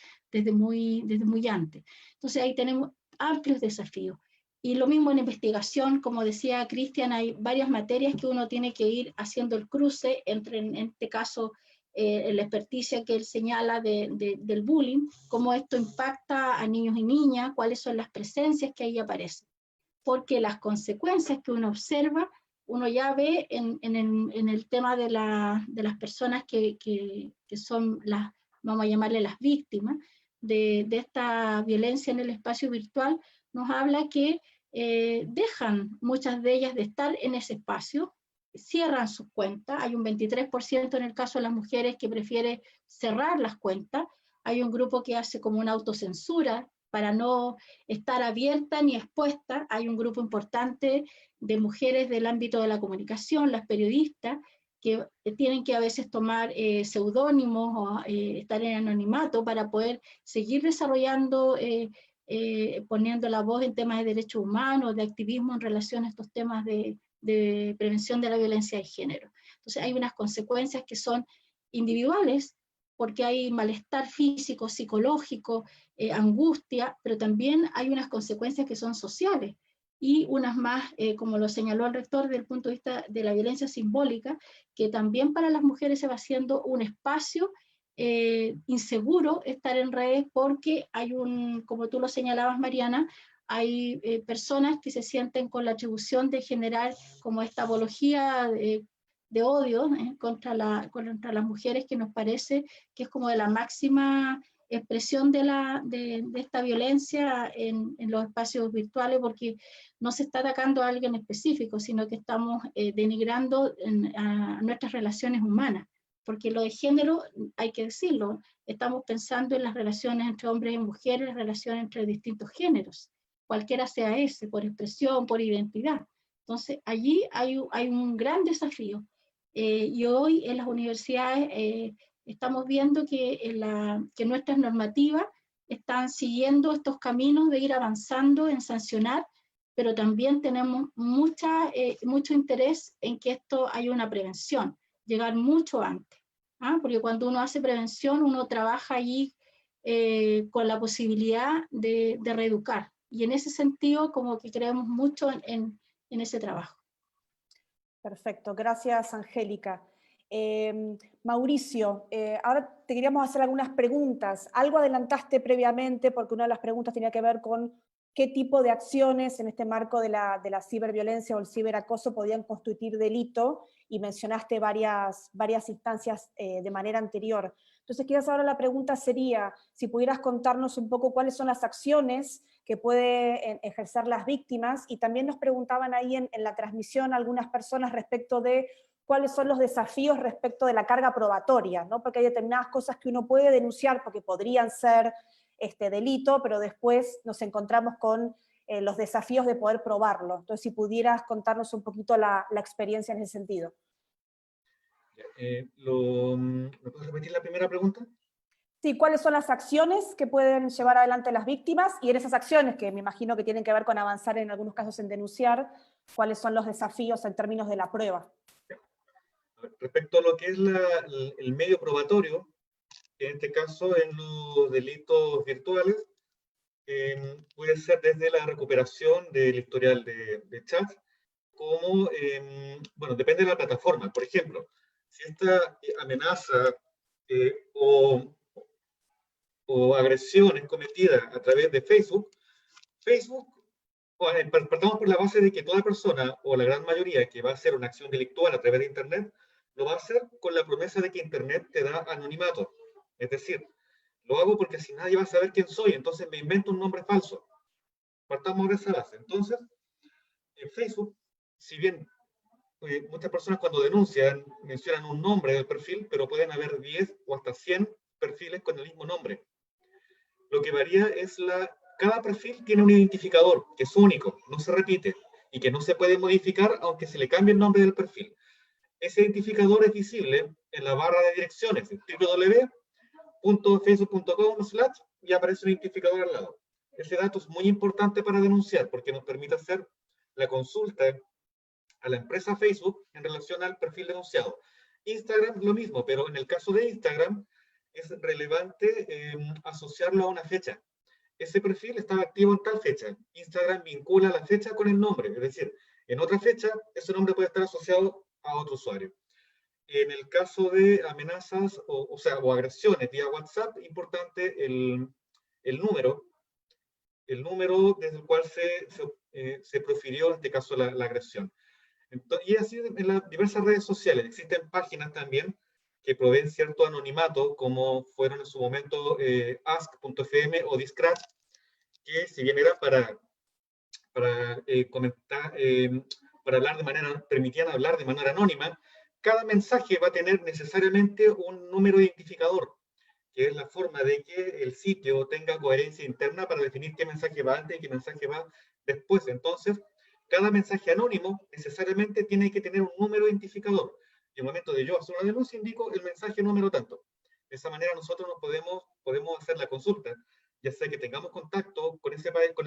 muy antes. Entonces ahí tenemos amplios desafíos. Y lo mismo en investigación, como decía Cristian, hay varias materias que uno tiene que ir haciendo el cruce entre, en este caso, la experticia que él señala del bullying, cómo esto impacta a niños y niñas, cuáles son las presencias que ahí aparecen. Porque las consecuencias que uno observa, uno ya ve en el tema de las personas que son las, vamos a llamarle las víctimas de esta violencia en el espacio virtual, nos habla que dejan muchas de ellas de estar en ese espacio, cierran sus cuentas. Hay un 23% en el caso de las mujeres que prefiere cerrar las cuentas. Hay un grupo que hace como una autocensura para no estar abierta ni expuesta. Hay un grupo importante de mujeres del ámbito de la comunicación, las periodistas, que tienen que a veces tomar seudónimos o estar en anonimato para poder seguir desarrollando, poniendo la voz en temas de derechos humanos, de activismo en relación a estos temas de prevención de la violencia de género. Entonces hay unas consecuencias que son individuales, porque hay malestar físico, psicológico, angustia, pero también hay unas consecuencias que son sociales, y unas más, como lo señaló el rector, desde el punto de vista de la violencia simbólica, que también para las mujeres se va haciendo un espacio inseguro estar en redes porque hay como tú lo señalabas, Mariana, hay personas que se sienten con la atribución de generar como esta apología de odio contra las mujeres, que nos parece que es como de la máxima expresión de esta violencia en los espacios virtuales, porque no se está atacando a alguien específico, sino que estamos denigrando a nuestras relaciones humanas. Porque lo de género, hay que decirlo, estamos pensando en las relaciones entre hombres y mujeres, las relaciones entre distintos géneros, cualquiera sea ese, por expresión, por identidad. Entonces, allí hay un gran desafío. Y hoy en las universidades estamos viendo que nuestras normativas están siguiendo estos caminos de ir avanzando en sancionar, pero también tenemos mucho interés en que esto haya una prevención, llegar mucho antes. Porque cuando uno hace prevención, uno trabaja allí con la posibilidad de reeducar. Y en ese sentido, como que creemos mucho en ese trabajo. Perfecto, gracias Angélica. Mauricio, ahora te queríamos hacer algunas preguntas. Algo adelantaste previamente porque una de las preguntas tenía que ver con qué tipo de acciones en este marco de la ciberviolencia o el ciberacoso podían constituir delito, y mencionaste varias instancias de manera anterior. Entonces quizás ahora la pregunta sería, si pudieras contarnos un poco cuáles son las acciones que pueden ejercer las víctimas, y también nos preguntaban ahí en la transmisión algunas personas respecto de cuáles son los desafíos respecto de la carga probatoria, ¿no? Porque hay determinadas cosas que uno puede denunciar porque podrían ser delito, pero después nos encontramos con los desafíos de poder probarlo. Entonces, si pudieras contarnos un poquito la experiencia en ese sentido. ¿Me puedes repetir la primera pregunta? Sí, ¿cuáles son las acciones que pueden llevar adelante las víctimas? Y en esas acciones, que me imagino que tienen que ver con avanzar en algunos casos en denunciar, ¿cuáles son los desafíos en términos de la prueba? Respecto a lo que es el medio probatorio, en este caso en los delitos virtuales, puede ser desde la recuperación del historial de chat, como, bueno, depende de la plataforma. Por ejemplo, si esta amenaza o agresión es cometida a través de Facebook, partamos por la base de que toda persona, o la gran mayoría, que va a hacer una acción delictual a través de Internet, lo va a hacer con la promesa de que Internet te da anonimato. Es decir, lo hago porque si nadie va a saber quién soy, entonces me invento un nombre falso. Partamos de esa base. Entonces, en Facebook, si bien muchas personas cuando denuncian mencionan un nombre del perfil, pero pueden haber 10 o hasta 100 perfiles con el mismo nombre. Lo que varía es cada perfil tiene un identificador que es único, no se repite y que no se puede modificar aunque se le cambie el nombre del perfil. Ese identificador es visible en la barra de direcciones, www.facebook.com/ y aparece un identificador al lado. Ese dato es muy importante para denunciar porque nos permite hacer la consulta a la empresa Facebook en relación al perfil denunciado. Instagram lo mismo, pero en el caso de Instagram es relevante asociarlo a una fecha. Ese perfil estaba activo en tal fecha. Instagram vincula la fecha con el nombre, es decir, en otra fecha ese nombre puede estar asociado a otro usuario. En el caso de amenazas o agresiones vía WhatsApp, importante el número desde el cual se profirió, en este caso, la agresión. Entonces, y así en las diversas redes sociales. Existen páginas también que proveen cierto anonimato, como fueron en su momento ask.fm o Discraft, que si bien era para comentar, para hablar permitían hablar de manera anónima, cada mensaje va a tener necesariamente un número identificador, que es la forma de que el sitio tenga coherencia interna para definir qué mensaje va antes y qué mensaje va después. Entonces, cada mensaje anónimo necesariamente tiene que tener un número identificador. Y en el momento de yo hacer una denuncia, indico el mensaje número tanto. De esa manera nosotros podemos hacer la consulta, ya sea que tengamos contacto con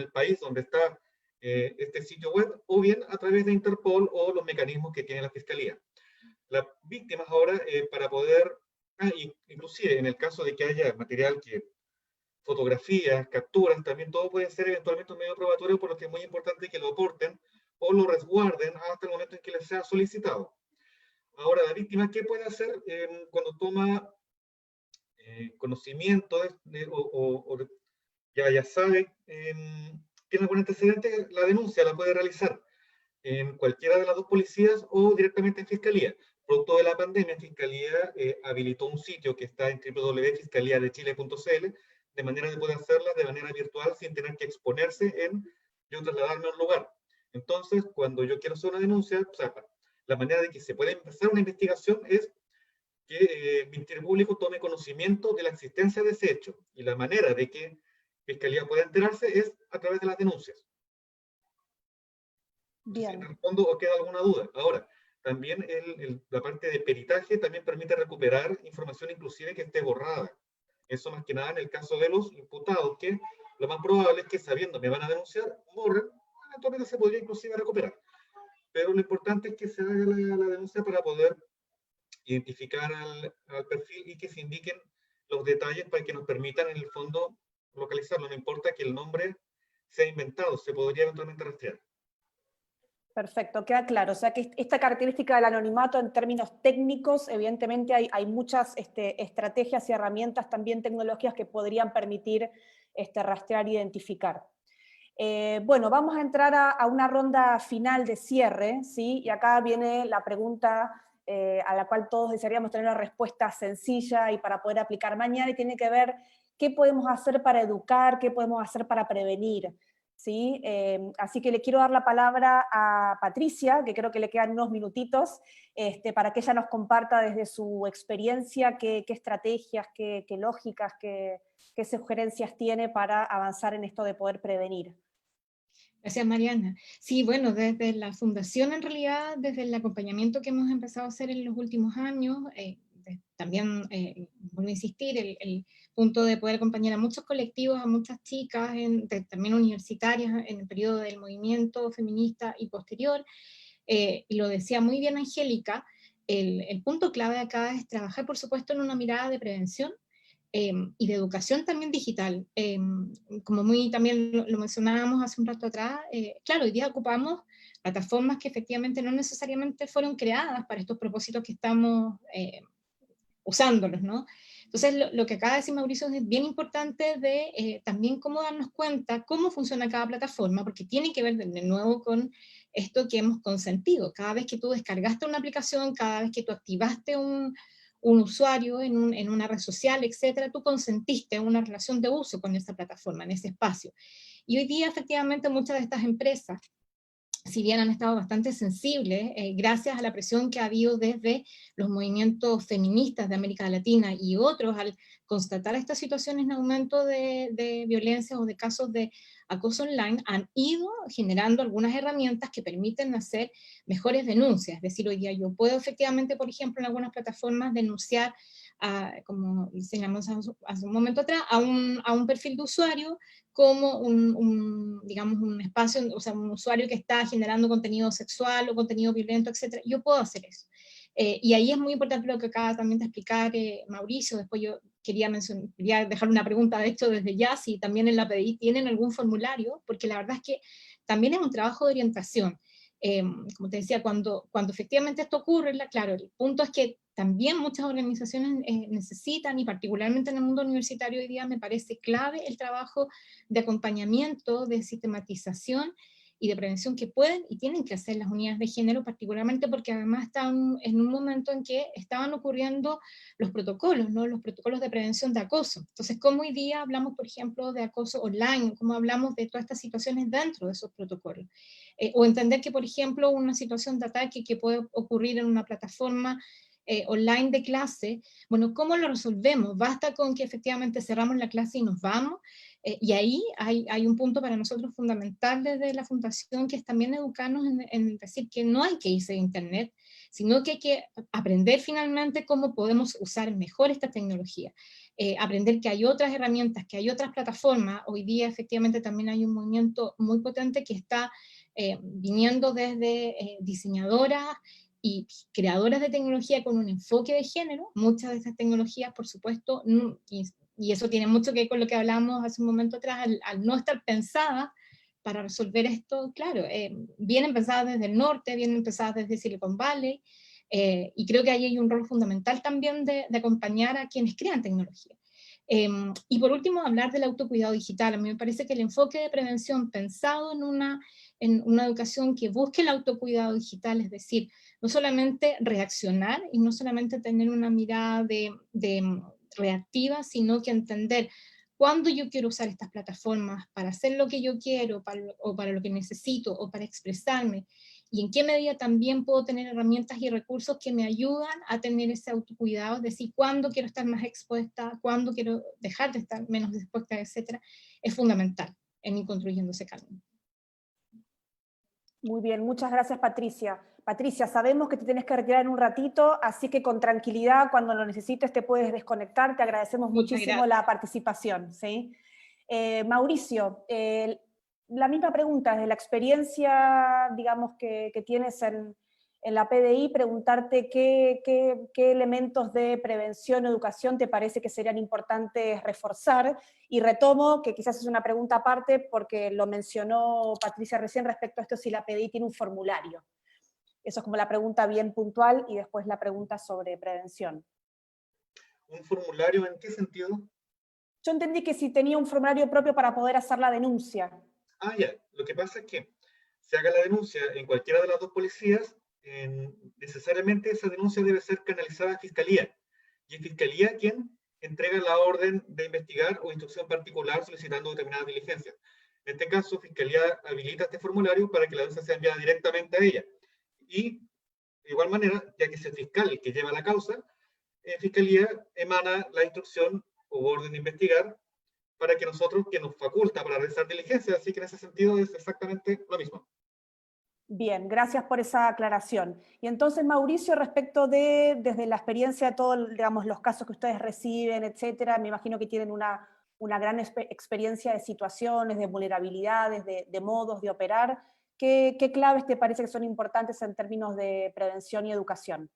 el país donde está este sitio web, o bien a través de Interpol o los mecanismos que tiene la Fiscalía. Las víctimas ahora, para poder, inclusive en el caso de que haya material fotografías, capturas, también todo puede ser eventualmente un medio probatorio, por lo que es muy importante que lo aporten o lo resguarden hasta el momento en que les sea solicitado. Ahora, la víctima, ¿qué puede hacer cuando toma conocimiento ya sabe, tiene algún antecedente, la denuncia la puede realizar en cualquiera de las dos policías o directamente en Fiscalía. Producto de la pandemia, Fiscalía habilitó un sitio que está en www.fiscaliadechile.cl, de manera de poder hacerla de manera virtual sin tener que exponerse yo trasladarme a un lugar. Entonces, cuando yo quiero hacer una denuncia, o sea, la manera de que se pueda empezar una investigación es que el Ministerio Público tome conocimiento de la existencia de ese hecho. Y la manera de que Fiscalía pueda enterarse es a través de las denuncias. Bien. Si respondo o queda alguna duda. Ahora, también la parte de peritaje también permite recuperar información inclusive que esté borrada. Eso más que nada en el caso de los imputados, que lo más probable es que sabiendo que me van a denunciar, borren, eventualmente se podría inclusive recuperar. Pero lo importante es que se haga la denuncia para poder identificar al perfil y que se indiquen los detalles para que nos permitan en el fondo localizarlo. No importa que el nombre sea inventado, se podría eventualmente rastrear. Perfecto, queda claro. O sea que esta característica del anonimato en términos técnicos, evidentemente hay muchas estrategias y herramientas también tecnológicas que podrían permitir rastrear e identificar. Bueno, vamos a entrar a una ronda final de cierre, ¿sí? Y acá viene la pregunta a la cual todos desearíamos tener una respuesta sencilla y para poder aplicar mañana, y tiene que ver qué podemos hacer para educar, qué podemos hacer para prevenir. ¿Sí? Así que le quiero dar la palabra a Patricia, que creo que le quedan unos minutitos, para que ella nos comparta desde su experiencia qué estrategias, qué lógicas, qué sugerencias tiene para avanzar en esto de poder prevenir. Gracias, Mariana. Sí, bueno, desde la fundación, en realidad, desde el acompañamiento que hemos empezado a hacer en los últimos años, también, vuelvo a insistir, el punto de poder acompañar a muchos colectivos, a muchas chicas, también universitarias, en el periodo del movimiento feminista y posterior, y lo decía muy bien Angélica, el punto clave acá es trabajar, por supuesto, en una mirada de prevención, y de educación también digital. Como muy también lo mencionábamos hace un rato atrás, claro, hoy día ocupamos plataformas que efectivamente no necesariamente fueron creadas para estos propósitos que estamos usándolos, ¿no? Entonces, lo que acaba de decir Mauricio es bien importante de también cómo darnos cuenta cómo funciona cada plataforma, porque tiene que ver de nuevo con esto que hemos consentido. Cada vez que tú descargaste una aplicación, cada vez que tú activaste un usuario en una red social, etcétera, tú consentiste una relación de uso con esa plataforma, en ese espacio. Y hoy día, efectivamente, muchas de estas empresas, si bien han estado bastante sensibles, gracias a la presión que ha habido desde los movimientos feministas de América Latina y otros, al constatar estas situaciones en aumento de violencia o de casos de acoso online, han ido generando algunas herramientas que permiten hacer mejores denuncias. Es decir, hoy día yo puedo efectivamente, por ejemplo, en algunas plataformas denunciar, como señalamos hace un momento atrás, a un perfil de usuario como digamos, un espacio, o sea, un usuario que está generando contenido sexual o contenido violento, etc. Yo puedo hacer eso. Y ahí es muy importante lo que acaba también de explicar Mauricio. Después yo quería dejar una pregunta, de hecho, desde ya, si también en la PDI tienen algún formulario, porque la verdad es que también es un trabajo de orientación. Como te decía, cuando efectivamente esto ocurre, claro, el punto es que también muchas organizaciones necesitan, y particularmente en el mundo universitario hoy día me parece clave el trabajo de acompañamiento, de sistematización y de prevención que pueden y tienen que hacer las unidades de género, particularmente porque además están en un momento en que estaban ocurriendo los protocolos, ¿no? Los protocolos de prevención de acoso. Entonces, ¿cómo hoy día hablamos, por ejemplo, de acoso online? ¿Cómo hablamos de todas estas situaciones dentro de esos protocolos? O entender que, por ejemplo, una situación de ataque que puede ocurrir en una plataforma online de clase, bueno, ¿cómo lo resolvemos? ¿Basta con que efectivamente cerramos la clase y nos vamos? Y ahí hay un punto para nosotros fundamental desde la Fundación, que es también educarnos en decir que no hay que irse de Internet, sino que hay que aprender finalmente cómo podemos usar mejor esta tecnología. Aprender que hay otras herramientas, que hay otras plataformas. Hoy día efectivamente también hay un movimiento muy potente que está viniendo desde diseñadoras y creadoras de tecnología con un enfoque de género. Muchas de estas tecnologías, por supuesto, y eso tiene mucho que ver con lo que hablábamos hace un momento atrás, al no estar pensadas para resolver esto, claro, vienen pensadas desde el norte, vienen pensadas desde Silicon Valley, y creo que ahí hay un rol fundamental también de acompañar a quienes crean tecnología. Y por último, hablar del autocuidado digital. A mí me parece que el enfoque de prevención pensado en una educación que busque el autocuidado digital, es decir, no solamente reaccionar y no solamente tener una mirada reactiva, sino que entender cuándo yo quiero usar estas plataformas para hacer lo que yo quiero, o para lo que necesito, o para expresarme, y en qué medida también puedo tener herramientas y recursos que me ayudan a tener ese autocuidado, es decir, cuándo quiero estar más expuesta, cuándo quiero dejar de estar menos expuesta, etcétera, es fundamental en ir construyendo ese camino. Muy bien, muchas gracias, Patricia. Patricia, sabemos que te tienes que retirar en un ratito, así que con tranquilidad, cuando lo necesites te puedes desconectar. Te agradecemos muchísimo la participación, ¿sí? Mauricio, la misma pregunta, desde la experiencia, digamos, que tienes en la PDI, preguntarte qué elementos de prevención o educación te parece que serían importantes reforzar, y retomo, que quizás es una pregunta aparte, porque lo mencionó Patricia recién respecto a esto, si la PDI tiene un formulario. Eso es como la pregunta bien puntual, y después la pregunta sobre prevención. ¿Un formulario en qué sentido? Yo entendí que si tenía un formulario propio para poder hacer la denuncia. Ah, ya. Lo que pasa es que se haga la denuncia en cualquiera de las dos policías, necesariamente esa denuncia debe ser canalizada a Fiscalía. Y es Fiscalía quien entrega la orden de investigar o instrucción particular solicitando determinadas diligencias. En este caso, Fiscalía habilita este formulario para que la denuncia sea enviada directamente a ella. Y, de igual manera, ya que es el fiscal el que lleva la causa, Fiscalía emana la instrucción o orden de investigar para que nosotros, que nos faculta para realizar diligencias, así que en ese sentido es exactamente lo mismo. Bien, gracias por esa aclaración. Y entonces, Mauricio, respecto desde la experiencia de todos, digamos, los casos que ustedes reciben, etcétera, me imagino que tienen una gran experiencia de situaciones, de vulnerabilidades, de modos de operar. ¿Qué claves te parece que son importantes en términos de prevención y educación?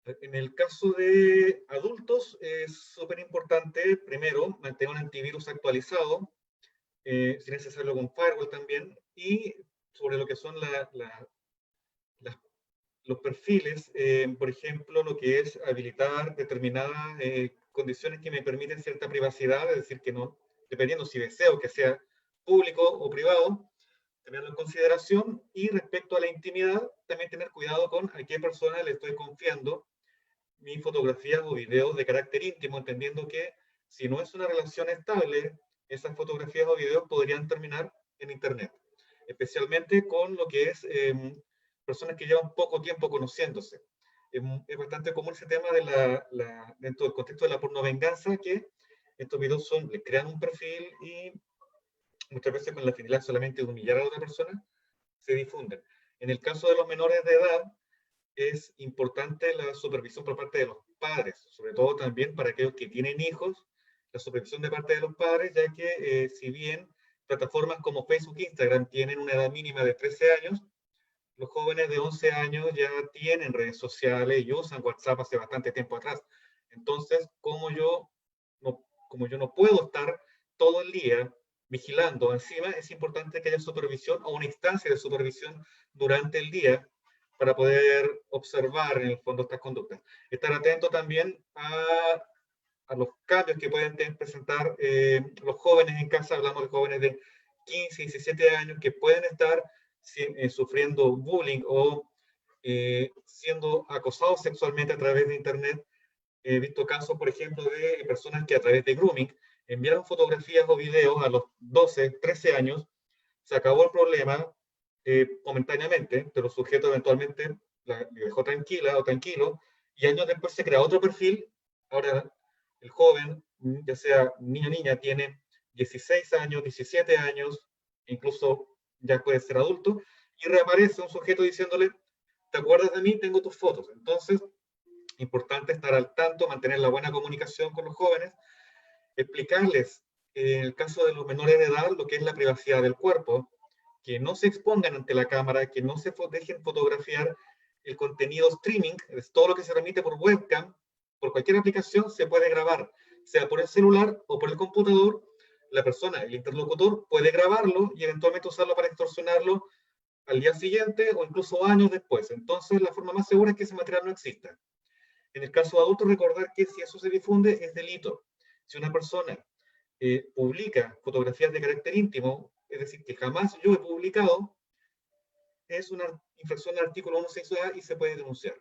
En el caso de adultos es súper importante, primero, mantener un antivirus actualizado, si necesario con firewall también, y sobre lo que son los perfiles, por ejemplo, lo que es habilitar determinadas condiciones que me permiten cierta privacidad, es decir, que no, dependiendo si deseo que sea público o privado, tenerlo en consideración, y respecto a la intimidad, también tener cuidado con a qué persona le estoy confiando mis fotografías o videos de carácter íntimo, entendiendo que si no es una relación estable, esas fotografías o videos podrían terminar en Internet, especialmente con lo que es personas que llevan poco tiempo conociéndose. Es bastante común ese tema dentro del contexto de la pornovenganza, que estos videos les crean un perfil y muchas veces con la finalidad solamente de humillar a la otra persona, se difunden. En el caso de los menores de edad, es importante la supervisión por parte de los padres, sobre todo también para aquellos que tienen hijos, la supervisión de parte de los padres, ya que si bien plataformas como Facebook e Instagram tienen una edad mínima de 13 años, los jóvenes de 11 años ya tienen redes sociales y usan WhatsApp hace bastante tiempo atrás. Entonces, como yo no puedo estar todo el día vigilando encima, es importante que haya supervisión o una instancia de supervisión durante el día para poder observar en el fondo estas conductas. Estar atento también a los cambios que pueden presentar los jóvenes en casa. Hablamos de jóvenes de 15, 17 años que pueden estar sufriendo bullying o siendo acosados sexualmente a través de Internet. He visto casos, por ejemplo, de personas que a través de grooming enviaron fotografías o videos a los 12, 13 años, se acabó el problema momentáneamente, pero el sujeto eventualmente la dejó tranquila o tranquilo, y años después se crea otro perfil. Ahora el joven, ya sea niño o niña, tiene 16 años, 17 años, incluso ya puede ser adulto, y reaparece un sujeto diciéndole, ¿te acuerdas de mí? Tengo tus fotos. Entonces, importante estar al tanto, mantener la buena comunicación con los jóvenes, explicarles, en el caso de los menores de edad, lo que es la privacidad del cuerpo, que no se expongan ante la cámara, que no se dejen fotografiar el contenido streaming, es todo lo que se remite por webcam, por cualquier aplicación se puede grabar, sea por el celular o por el computador. La persona, el interlocutor, puede grabarlo y eventualmente usarlo para extorsionarlo al día siguiente o incluso años después. Entonces, la forma más segura es que ese material no exista. En el caso de adultos, recordar que si eso se difunde es delito. Si una persona publica fotografías de carácter íntimo, es decir, que jamás yo he publicado, es una infracción del artículo 162A y se puede denunciar.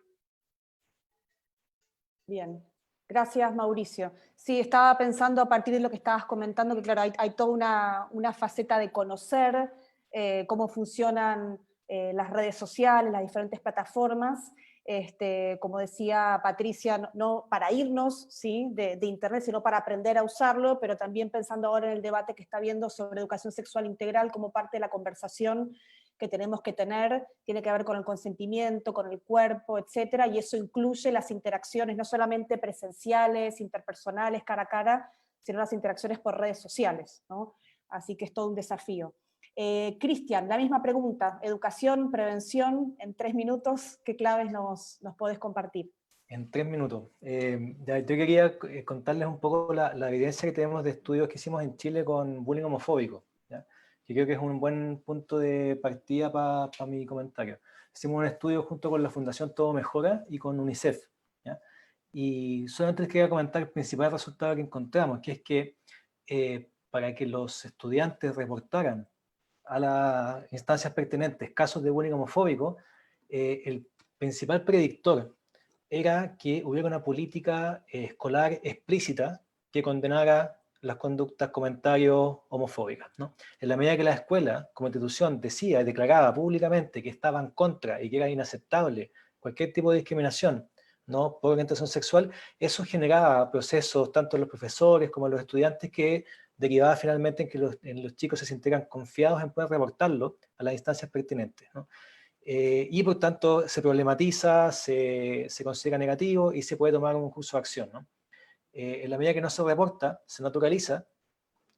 Bien, gracias Mauricio. Sí, estaba pensando a partir de lo que estabas comentando, que claro, hay toda una faceta de conocer cómo funcionan las redes sociales, las diferentes plataformas, como decía Patricia, no para irnos, ¿sí?, de Internet, sino para aprender a usarlo, pero también pensando ahora en el debate que está habiendo sobre educación sexual integral como parte de la conversación que tenemos que tener, tiene que ver con el consentimiento, con el cuerpo, etcétera, y eso incluye las interacciones, no solamente presenciales, interpersonales, cara a cara, sino las interacciones por redes sociales, ¿no? Así que es todo un desafío. Cristian, la misma pregunta, educación, prevención, en 3 minutos, ¿qué claves nos podés compartir? En 3 minutos. Yo quería contarles un poco la evidencia que tenemos de estudios que hicimos en Chile con bullying homofóbico, ¿ya? Que creo que es un buen punto de partida para mi comentario. Hicimos un estudio junto con la Fundación Todo Mejora y con UNICEF, ¿ya? Y solamente les quería comentar el principal resultado que encontramos, que es que para que los estudiantes reportaran a las instancias pertinentes casos de bullying homofóbico, el principal predictor era que hubiera una política escolar explícita que condenara las conductas, comentarios homofóbicas, ¿no? En la medida que la escuela, como institución, decía y declaraba públicamente que estaba en contra y que era inaceptable cualquier tipo de discriminación, ¿no?, por orientación sexual, eso generaba procesos tanto en los profesores como en los estudiantes que derivaba finalmente en que los chicos se sintieran confiados en poder reportarlo a las instancias pertinentes, ¿no? Y por tanto se problematiza, se considera negativo y se puede tomar un curso de acción, ¿no? En la medida que no se reporta, se naturaliza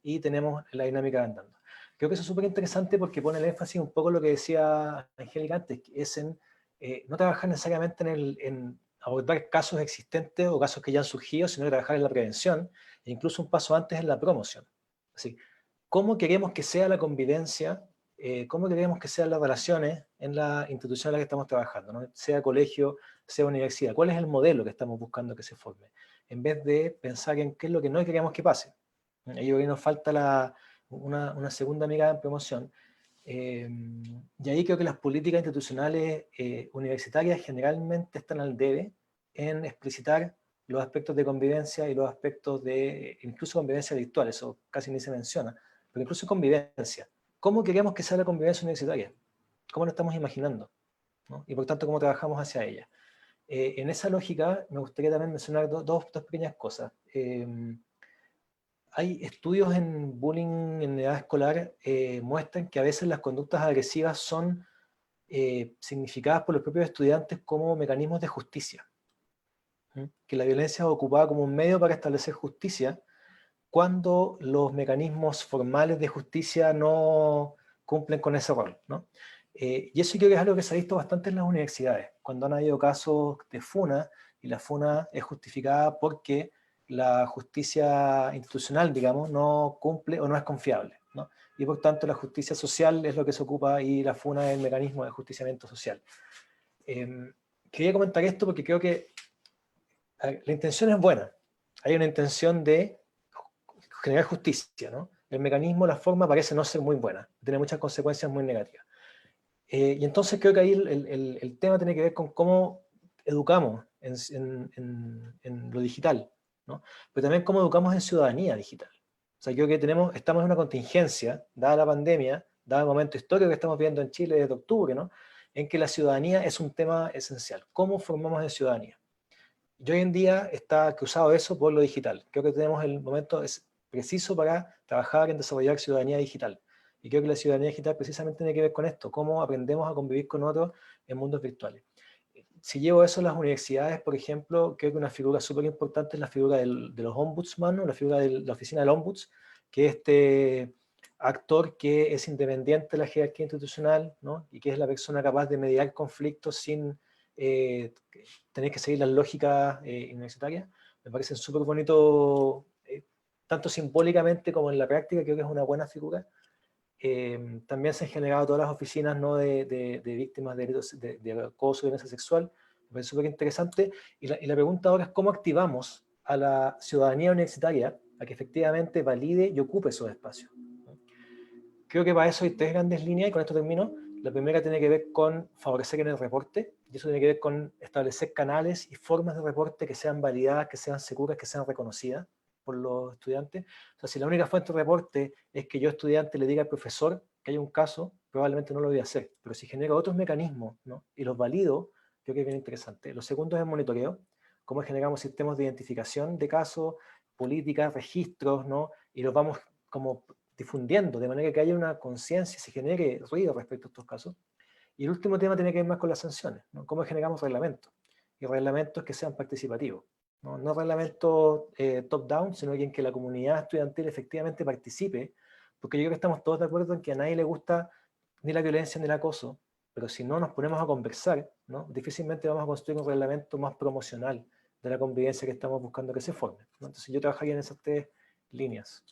y tenemos la dinámica andando. Creo que eso es súper interesante porque pone el énfasis un poco en lo que decía Angélica antes, que es en no trabajar necesariamente en abordar casos existentes o casos que ya han surgido, sino trabajar en la prevención e incluso un paso antes en la promoción. Así, ¿cómo queremos que sea la convivencia? ¿Cómo queremos que sean las relaciones en la institución en la que estamos trabajando, ¿no? Sea colegio, sea universidad? ¿Cuál es el modelo que estamos buscando que se forme? En vez de pensar en qué es lo que no queremos que pase. Ahí yo creo que nos falta una segunda mirada en promoción. Y ahí creo que las políticas institucionales universitarias generalmente están al debe en explicitar los aspectos de convivencia y los aspectos de incluso convivencia virtual, eso casi ni se menciona, pero incluso convivencia. ¿Cómo queremos que sea la convivencia universitaria? ¿Cómo lo estamos imaginando? ¿No? Y por tanto, ¿cómo trabajamos hacia ella? En esa lógica, me gustaría también mencionar dos pequeñas cosas. Hay estudios en bullying en edad escolar muestran que a veces las conductas agresivas son significadas por los propios estudiantes como mecanismos de justicia. Que la violencia es ocupada como un medio para establecer justicia cuando los mecanismos formales de justicia no cumplen con ese rol, ¿no? Y eso creo que es algo que se ha visto bastante en las universidades, cuando han habido casos de funa, y la funa es justificada porque la justicia institucional, digamos, no cumple o no es confiable, ¿no? Y por tanto la justicia social es lo que se ocupa y la funa es el mecanismo de justiciamiento social. Quería comentar esto porque creo que la intención es buena. Hay una intención de generar justicia, ¿no? El mecanismo, la forma parece no ser muy buena, tiene muchas consecuencias muy negativas. Y entonces creo que ahí el tema tiene que ver con cómo educamos en lo digital, ¿no? Pero también cómo educamos en ciudadanía digital. O sea, creo que estamos en una contingencia, dada la pandemia, dado el momento histórico que estamos viendo en Chile desde octubre, ¿no?, en que la ciudadanía es un tema esencial. ¿Cómo formamos en ciudadanía? Y hoy en día está cruzado eso por lo digital. Creo que tenemos el momento preciso para trabajar en desarrollar ciudadanía digital. Y creo que la ciudadanía digital precisamente tiene que ver con esto, cómo aprendemos a convivir con otros en mundos virtuales. Si llevo eso a las universidades, por ejemplo, creo que una figura súper importante es la figura de los ombudsman, ¿no?, la figura de la oficina del ombuds, que es este actor que es independiente de la jerarquía institucional, ¿no?, y que es la persona capaz de mediar conflictos sin tener que seguir las lógicas universitarias. Me parece súper bonito, tanto simbólicamente como en la práctica, creo que es una buena figura. También se han generado todas las oficinas, ¿no?, de víctimas de acoso y violencia sexual, Me parece súper interesante. Y la pregunta ahora es cómo activamos a la ciudadanía universitaria a que efectivamente valide y ocupe esos espacios. Creo que para eso hay tres grandes líneas, y con esto termino. La primera tiene que ver con favorecer en el reporte, y eso tiene que ver con establecer canales y formas de reporte que sean validadas, que sean seguras, que sean reconocidas por los estudiantes. O sea, si la única fuente de reporte es que yo, estudiante, le diga al profesor que hay un caso, probablemente no lo voy a hacer. Pero si genero otros mecanismos, ¿no?, y los valido, creo que es bien interesante. Lo segundo es el monitoreo, cómo generamos sistemas de identificación de casos, políticas, registros, ¿no?, y los vamos como difundiendo, de manera que haya una conciencia, se genere ruido respecto a estos casos. Y el último tema tiene que ver más con las sanciones, ¿no? Cómo generamos reglamentos, y reglamentos que sean participativos, no reglamentos top-down, sino que en que la comunidad estudiantil efectivamente participe, porque yo creo que estamos todos de acuerdo en que a nadie le gusta ni la violencia ni el acoso, pero si no nos ponemos a conversar, ¿no?, difícilmente vamos a construir un reglamento más promocional de la convivencia que estamos buscando que se forme, ¿no? Entonces yo trabajaría en esas tres líneas.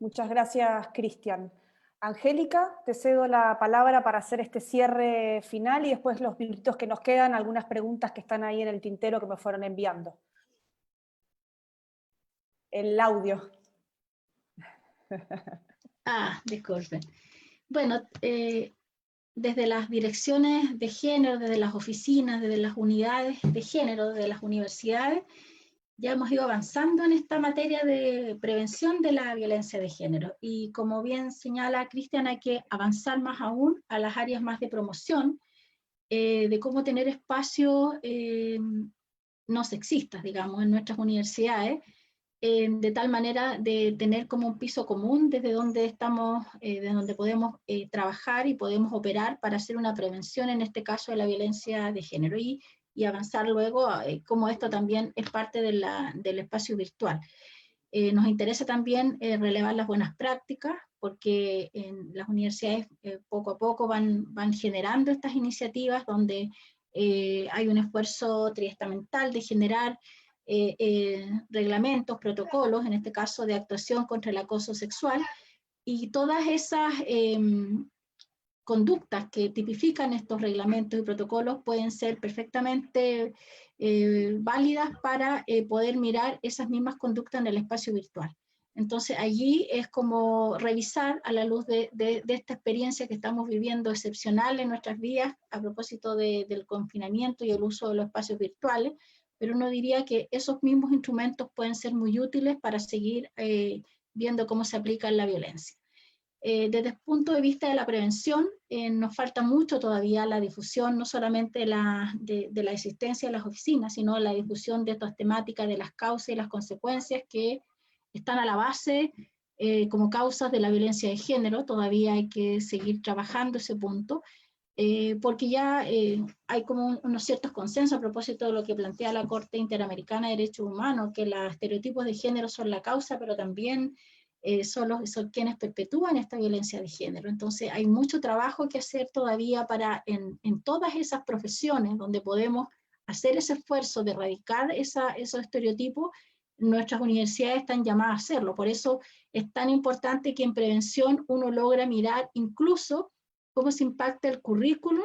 Muchas gracias, Cristian. Angélica, te cedo la palabra para hacer este cierre final y después los minutitos que nos quedan, algunas preguntas que están ahí en el tintero que me fueron enviando. El audio. Disculpen. Bueno, desde las direcciones de género, desde las oficinas, desde las unidades de género, desde las universidades, ya hemos ido avanzando en esta materia de prevención de la violencia de género. Y como bien señala Cristian, hay que avanzar más aún a las áreas más de promoción, de cómo tener espacios no sexistas, digamos, en nuestras universidades, de tal manera de tener como un piso común desde donde estamos, desde donde podemos trabajar y podemos operar para hacer una prevención, en este caso de la violencia de género, y avanzar luego como esto también es parte de del espacio virtual. Nos interesa también relevar las buenas prácticas, porque en las universidades poco a poco van generando estas iniciativas donde hay un esfuerzo triestamental de generar reglamentos, protocolos, en este caso de actuación contra el acoso sexual, y todas esas conductas que tipifican estos reglamentos y protocolos pueden ser perfectamente válidas para poder mirar esas mismas conductas en el espacio virtual. Entonces allí es como revisar a la luz de esta experiencia que estamos viviendo excepcional en nuestras vidas a propósito del confinamiento y el uso de los espacios virtuales, pero uno diría que esos mismos instrumentos pueden ser muy útiles para seguir viendo cómo se aplica la violencia. Desde el punto de vista de la prevención, nos falta mucho todavía la difusión, no solamente de la existencia de las oficinas, sino la difusión de estas temáticas, de las causas y las consecuencias que están a la base como causas de la violencia de género. Todavía hay que seguir trabajando ese punto, porque ya hay como unos ciertos consensos a propósito de lo que plantea la Corte Interamericana de Derechos Humanos, que los estereotipos de género son la causa, pero también son quienes perpetúan esta violencia de género. Entonces hay mucho trabajo que hacer todavía para en todas esas profesiones donde podemos hacer ese esfuerzo de erradicar esos estereotipos. Nuestras universidades están llamadas a hacerlo. Por eso es tan importante que en prevención uno logra mirar incluso cómo se impacta el currículum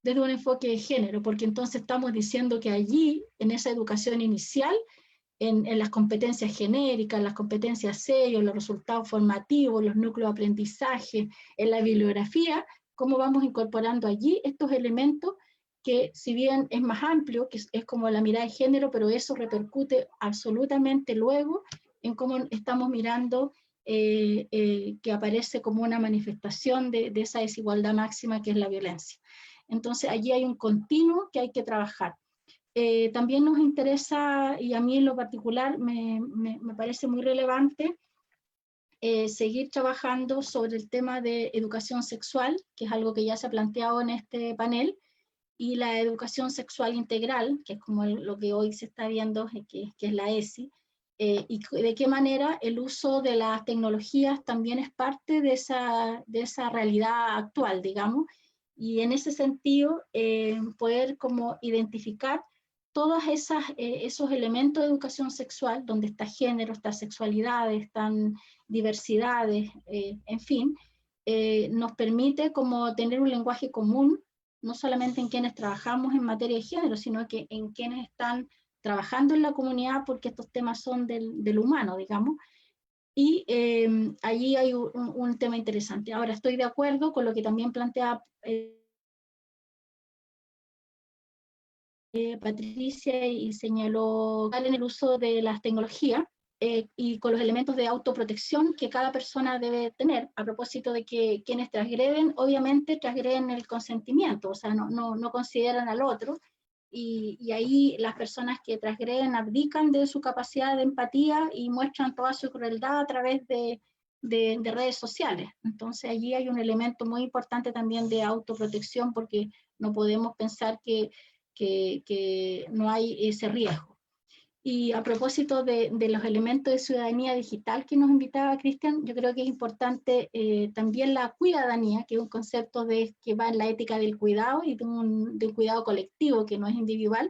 desde un enfoque de género, porque entonces estamos diciendo que allí, en esa educación inicial, en las competencias genéricas, las competencias sellos, los resultados formativos, los núcleos de aprendizaje, en la bibliografía, cómo vamos incorporando allí estos elementos que, si bien es más amplio, que es como la mirada de género, pero eso repercute absolutamente luego en cómo estamos mirando que aparece como una manifestación de esa desigualdad máxima que es la violencia. Entonces allí hay un continuo que hay que trabajar. También nos interesa, y a mí en lo particular me parece muy relevante, seguir trabajando sobre el tema de educación sexual, que es algo que ya se ha planteado en este panel, y la educación sexual integral, que es como lo que hoy se está viendo, que es la ESI, y de qué manera el uso de las tecnologías también es parte de esa realidad actual, digamos, y en ese sentido poder como identificar todos esos elementos de educación sexual, donde está género, está sexualidad, están diversidades, en fin, nos permite como tener un lenguaje común no solamente en quienes trabajamos en materia de género, sino que en quienes están trabajando en la comunidad, porque estos temas son del humano, digamos. Y allí hay un tema interesante. Ahora, estoy de acuerdo con lo que también plantea Patricia, y señaló en el uso de las tecnologías y con los elementos de autoprotección que cada persona debe tener, a propósito de que quienes transgreden, obviamente transgreden el consentimiento, o sea, no consideran al otro, y ahí las personas que transgreden abdican de su capacidad de empatía y muestran toda su crueldad a través de redes sociales. Entonces allí hay un elemento muy importante también de autoprotección, porque no podemos pensar que no hay ese riesgo. Y a propósito de los elementos de ciudadanía digital que nos invitaba Cristian, yo creo que es importante también la cuidadanía, que es un concepto que va en la ética del cuidado y de un cuidado colectivo que no es individual,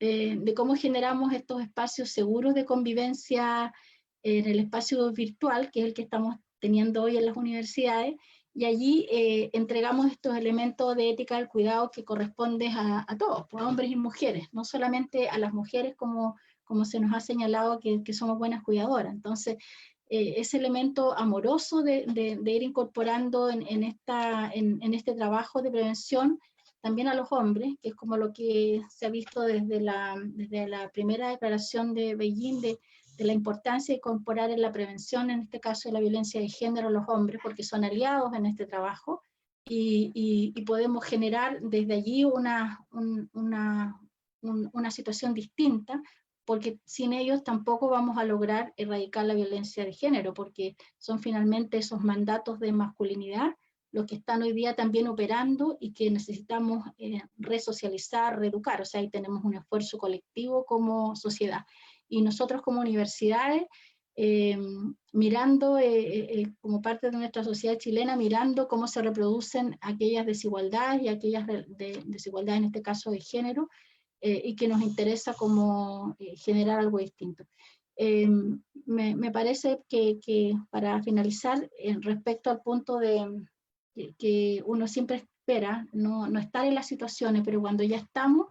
de cómo generamos estos espacios seguros de convivencia en el espacio virtual, que es el que estamos teniendo hoy en las universidades, y allí entregamos estos elementos de ética del cuidado que corresponden a todos, pues, a hombres y mujeres, no solamente a las mujeres como se nos ha señalado que somos buenas cuidadoras. Entonces, ese elemento amoroso de ir incorporando en este trabajo de prevención también a los hombres, que es como lo que se ha visto desde la primera declaración de Beijing, de la importancia de incorporar en la prevención, en este caso de la violencia de género, a los hombres, porque son aliados en este trabajo, y podemos generar desde allí una situación distinta, porque sin ellos tampoco vamos a lograr erradicar la violencia de género, porque son finalmente esos mandatos de masculinidad los que están hoy día también operando y que necesitamos resocializar, reeducar. O sea, ahí tenemos un esfuerzo colectivo como sociedad. Y nosotros como universidades, mirando como parte de nuestra sociedad chilena, mirando cómo se reproducen aquellas desigualdades y aquellas desigualdades, en este caso de género, y que nos interesa como generar algo distinto. Me parece que para finalizar, respecto al punto de que uno siempre espera no estar en las situaciones, pero cuando ya estamos,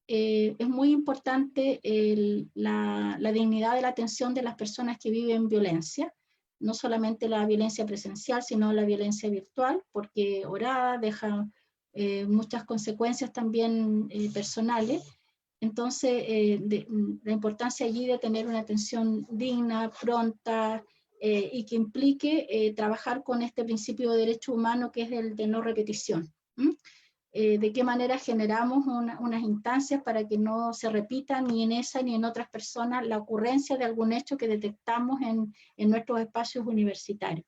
es muy importante la dignidad de la atención de las personas que viven violencia, no solamente la violencia presencial, sino la violencia virtual, porque orada deja muchas consecuencias también personales. Entonces, la importancia allí de tener una atención digna, pronta, y que implique trabajar con este principio de derecho humano que es el de no repetición. De qué manera generamos unas instancias para que no se repita ni en esa ni en otras personas la ocurrencia de algún hecho que detectamos en nuestros espacios universitarios.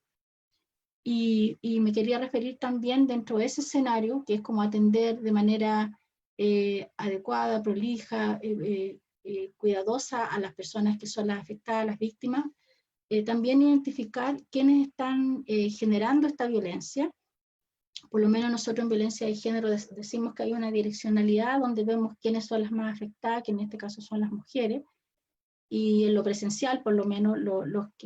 Y me quería referir también dentro de ese escenario, que es como atender de manera adecuada, prolija, cuidadosa a las personas que son las afectadas, las víctimas, también identificar quiénes están generando esta violencia. Por lo menos nosotros en violencia de género decimos que hay una direccionalidad donde vemos quiénes son las más afectadas, que en este caso son las mujeres, y en lo presencial, por lo menos,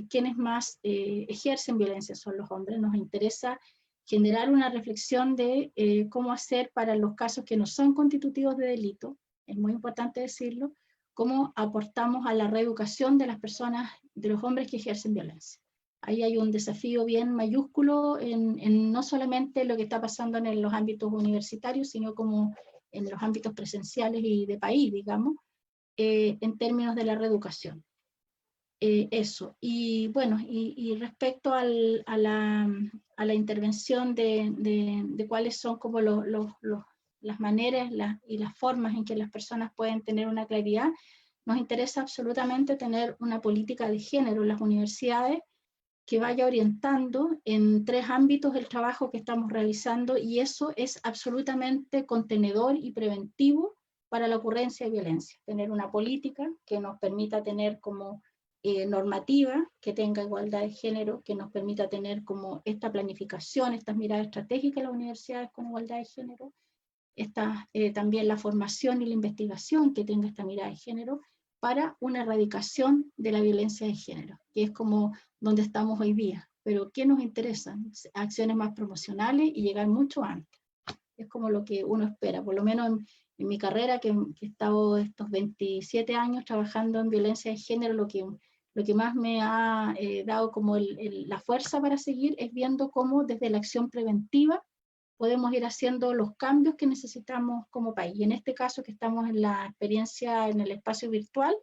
quienes más ejercen violencia son los hombres. Nos interesa generar una reflexión de cómo hacer para los casos que no son constitutivos de delito, es muy importante decirlo, cómo aportamos a la reeducación de las personas, de los hombres que ejercen violencia. Ahí hay un desafío bien mayúsculo en no solamente lo que está pasando en los ámbitos universitarios, sino como en los ámbitos presenciales y de país, digamos, en términos de la reeducación. Eso. Y bueno, y respecto a la intervención de cuáles son como las maneras y las formas en que las personas pueden tener una claridad, nos interesa absolutamente tener una política de género en las universidades que vaya orientando en 3 ámbitos el trabajo que estamos realizando, y eso es absolutamente contenedor y preventivo para la ocurrencia de violencia. Tener una política que nos permita tener como normativa, que tenga igualdad de género, que nos permita tener como esta planificación, estas miradas estratégicas en las universidades con igualdad de género, también la formación y la investigación que tenga esta mirada de género, para una erradicación de la violencia de género, que es como donde estamos hoy día. Pero ¿qué nos interesa? Acciones más promocionales y llegar mucho antes. es como lo que uno espera, por lo menos en mi carrera, que he estado estos 27 años trabajando en violencia de género, lo que más me ha dado como la fuerza para seguir es viendo cómo desde la acción preventiva podemos ir haciendo los cambios que necesitamos como país. Y en este caso que estamos en la experiencia en el espacio virtual,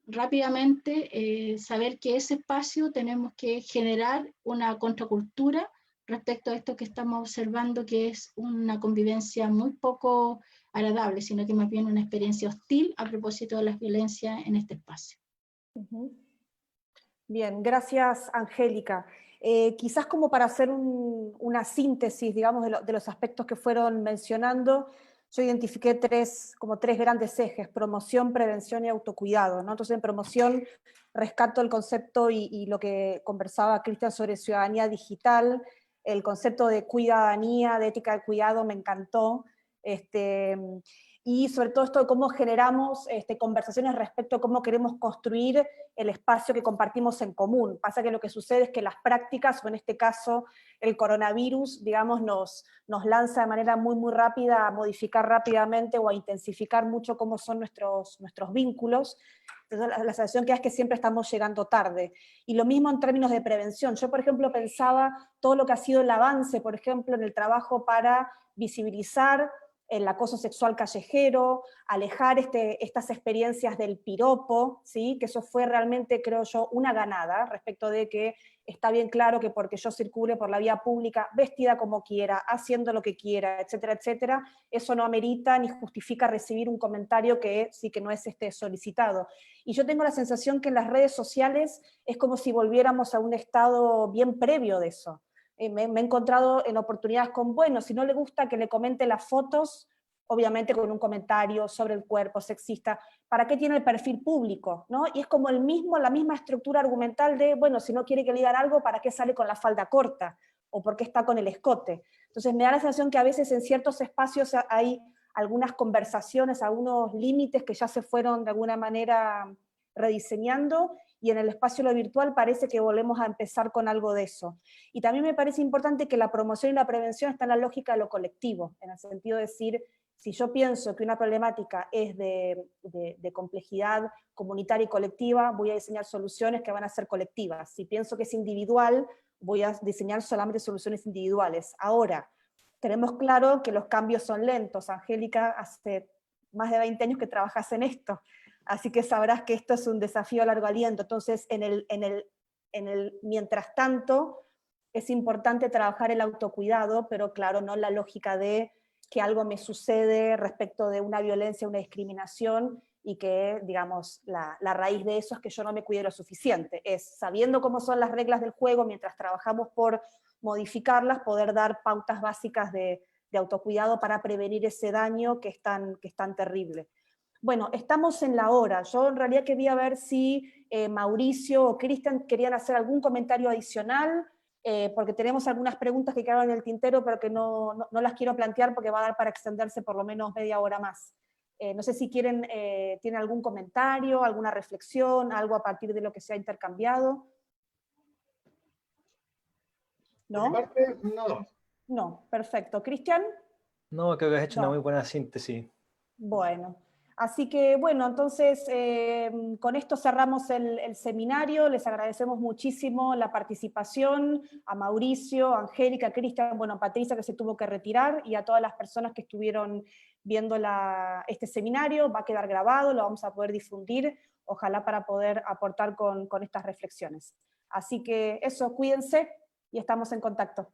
rápidamente saber que ese espacio tenemos que generar una contracultura respecto a esto que estamos observando, que es una convivencia muy poco agradable, sino que más bien una experiencia hostil a propósito de las violencias en este espacio. Bien, gracias, Angélica. Quizás como para hacer una síntesis, digamos, de los aspectos que fueron mencionando, yo identifiqué como tres grandes ejes: promoción, prevención y autocuidado, ¿no? Entonces, en promoción rescato el concepto y lo que conversaba Cristian sobre ciudadanía digital, el concepto de cuidadanía, de ética de cuidado, me encantó. Y sobre todo esto de cómo generamos conversaciones respecto a cómo queremos construir el espacio que compartimos en común. Pasa que lo que sucede es que las prácticas, o en este caso el coronavirus, digamos, nos lanza de manera muy, muy rápida a modificar rápidamente o a intensificar mucho cómo son nuestros vínculos. Entonces la sensación que es que siempre estamos llegando tarde. Y lo mismo en términos de prevención. Yo, por ejemplo, pensaba todo lo que ha sido el avance, por ejemplo, en el trabajo para visibilizar el acoso sexual callejero, alejar estas experiencias del piropo, ¿sí? Que eso fue realmente, creo yo, una ganada respecto de que está bien claro que porque yo circule por la vía pública vestida como quiera, haciendo lo que quiera, etcétera, etcétera, eso no amerita ni justifica recibir un comentario que sí que no es solicitado. Y yo tengo la sensación que en las redes sociales es como si volviéramos a un estado bien previo de eso. Me he encontrado en oportunidades con, bueno, si no le gusta que le comente las fotos, obviamente con un comentario sobre el cuerpo sexista, ¿para qué tiene el perfil público? ¿No? Y es como la misma estructura argumental de, bueno, si no quiere que le digan algo, ¿para qué sale con la falda corta? ¿O por qué está con el escote? Entonces me da la sensación que a veces en ciertos espacios hay algunas conversaciones, algunos límites que ya se fueron de alguna manera rediseñando, y en el espacio lo virtual parece que volvemos a empezar con algo de eso. Y también me parece importante que la promoción y la prevención está en la lógica de lo colectivo, en el sentido de decir, si yo pienso que una problemática es de complejidad comunitaria y colectiva, voy a diseñar soluciones que van a ser colectivas. Si pienso que es individual, voy a diseñar solamente soluciones individuales. Ahora, tenemos claro que los cambios son lentos. Angélica, hace más de 20 años que trabajas en esto, así que sabrás que esto es un desafío a largo aliento. Entonces, mientras tanto, es importante trabajar el autocuidado, pero claro, no la lógica de que algo me sucede respecto de una violencia, una discriminación, y que, digamos, la raíz de eso es que yo no me cuide lo suficiente. Es, sabiendo cómo son las reglas del juego, mientras trabajamos por modificarlas, poder dar pautas básicas de autocuidado para prevenir ese daño que es tan terrible. Bueno, estamos en la hora. Yo en realidad quería ver si Mauricio o Cristian querían hacer algún comentario adicional, porque tenemos algunas preguntas que quedaron en el tintero, pero que no las quiero plantear porque va a dar para extenderse por lo menos media hora más. No sé si tienen algún comentario, alguna reflexión, algo a partir de lo que se ha intercambiado. ¿No? De mi parte, no. No, perfecto. ¿Cristian? No, creo que has hecho una muy buena síntesis. Bueno. Así que, bueno, entonces con esto cerramos el seminario. Les agradecemos muchísimo la participación, a Mauricio, a Angélica, a Cristian, bueno, a Patricia, que se tuvo que retirar, y a todas las personas que estuvieron viendo este seminario. Va a quedar grabado, lo vamos a poder difundir, ojalá para poder aportar con estas reflexiones. Así que eso, cuídense y estamos en contacto.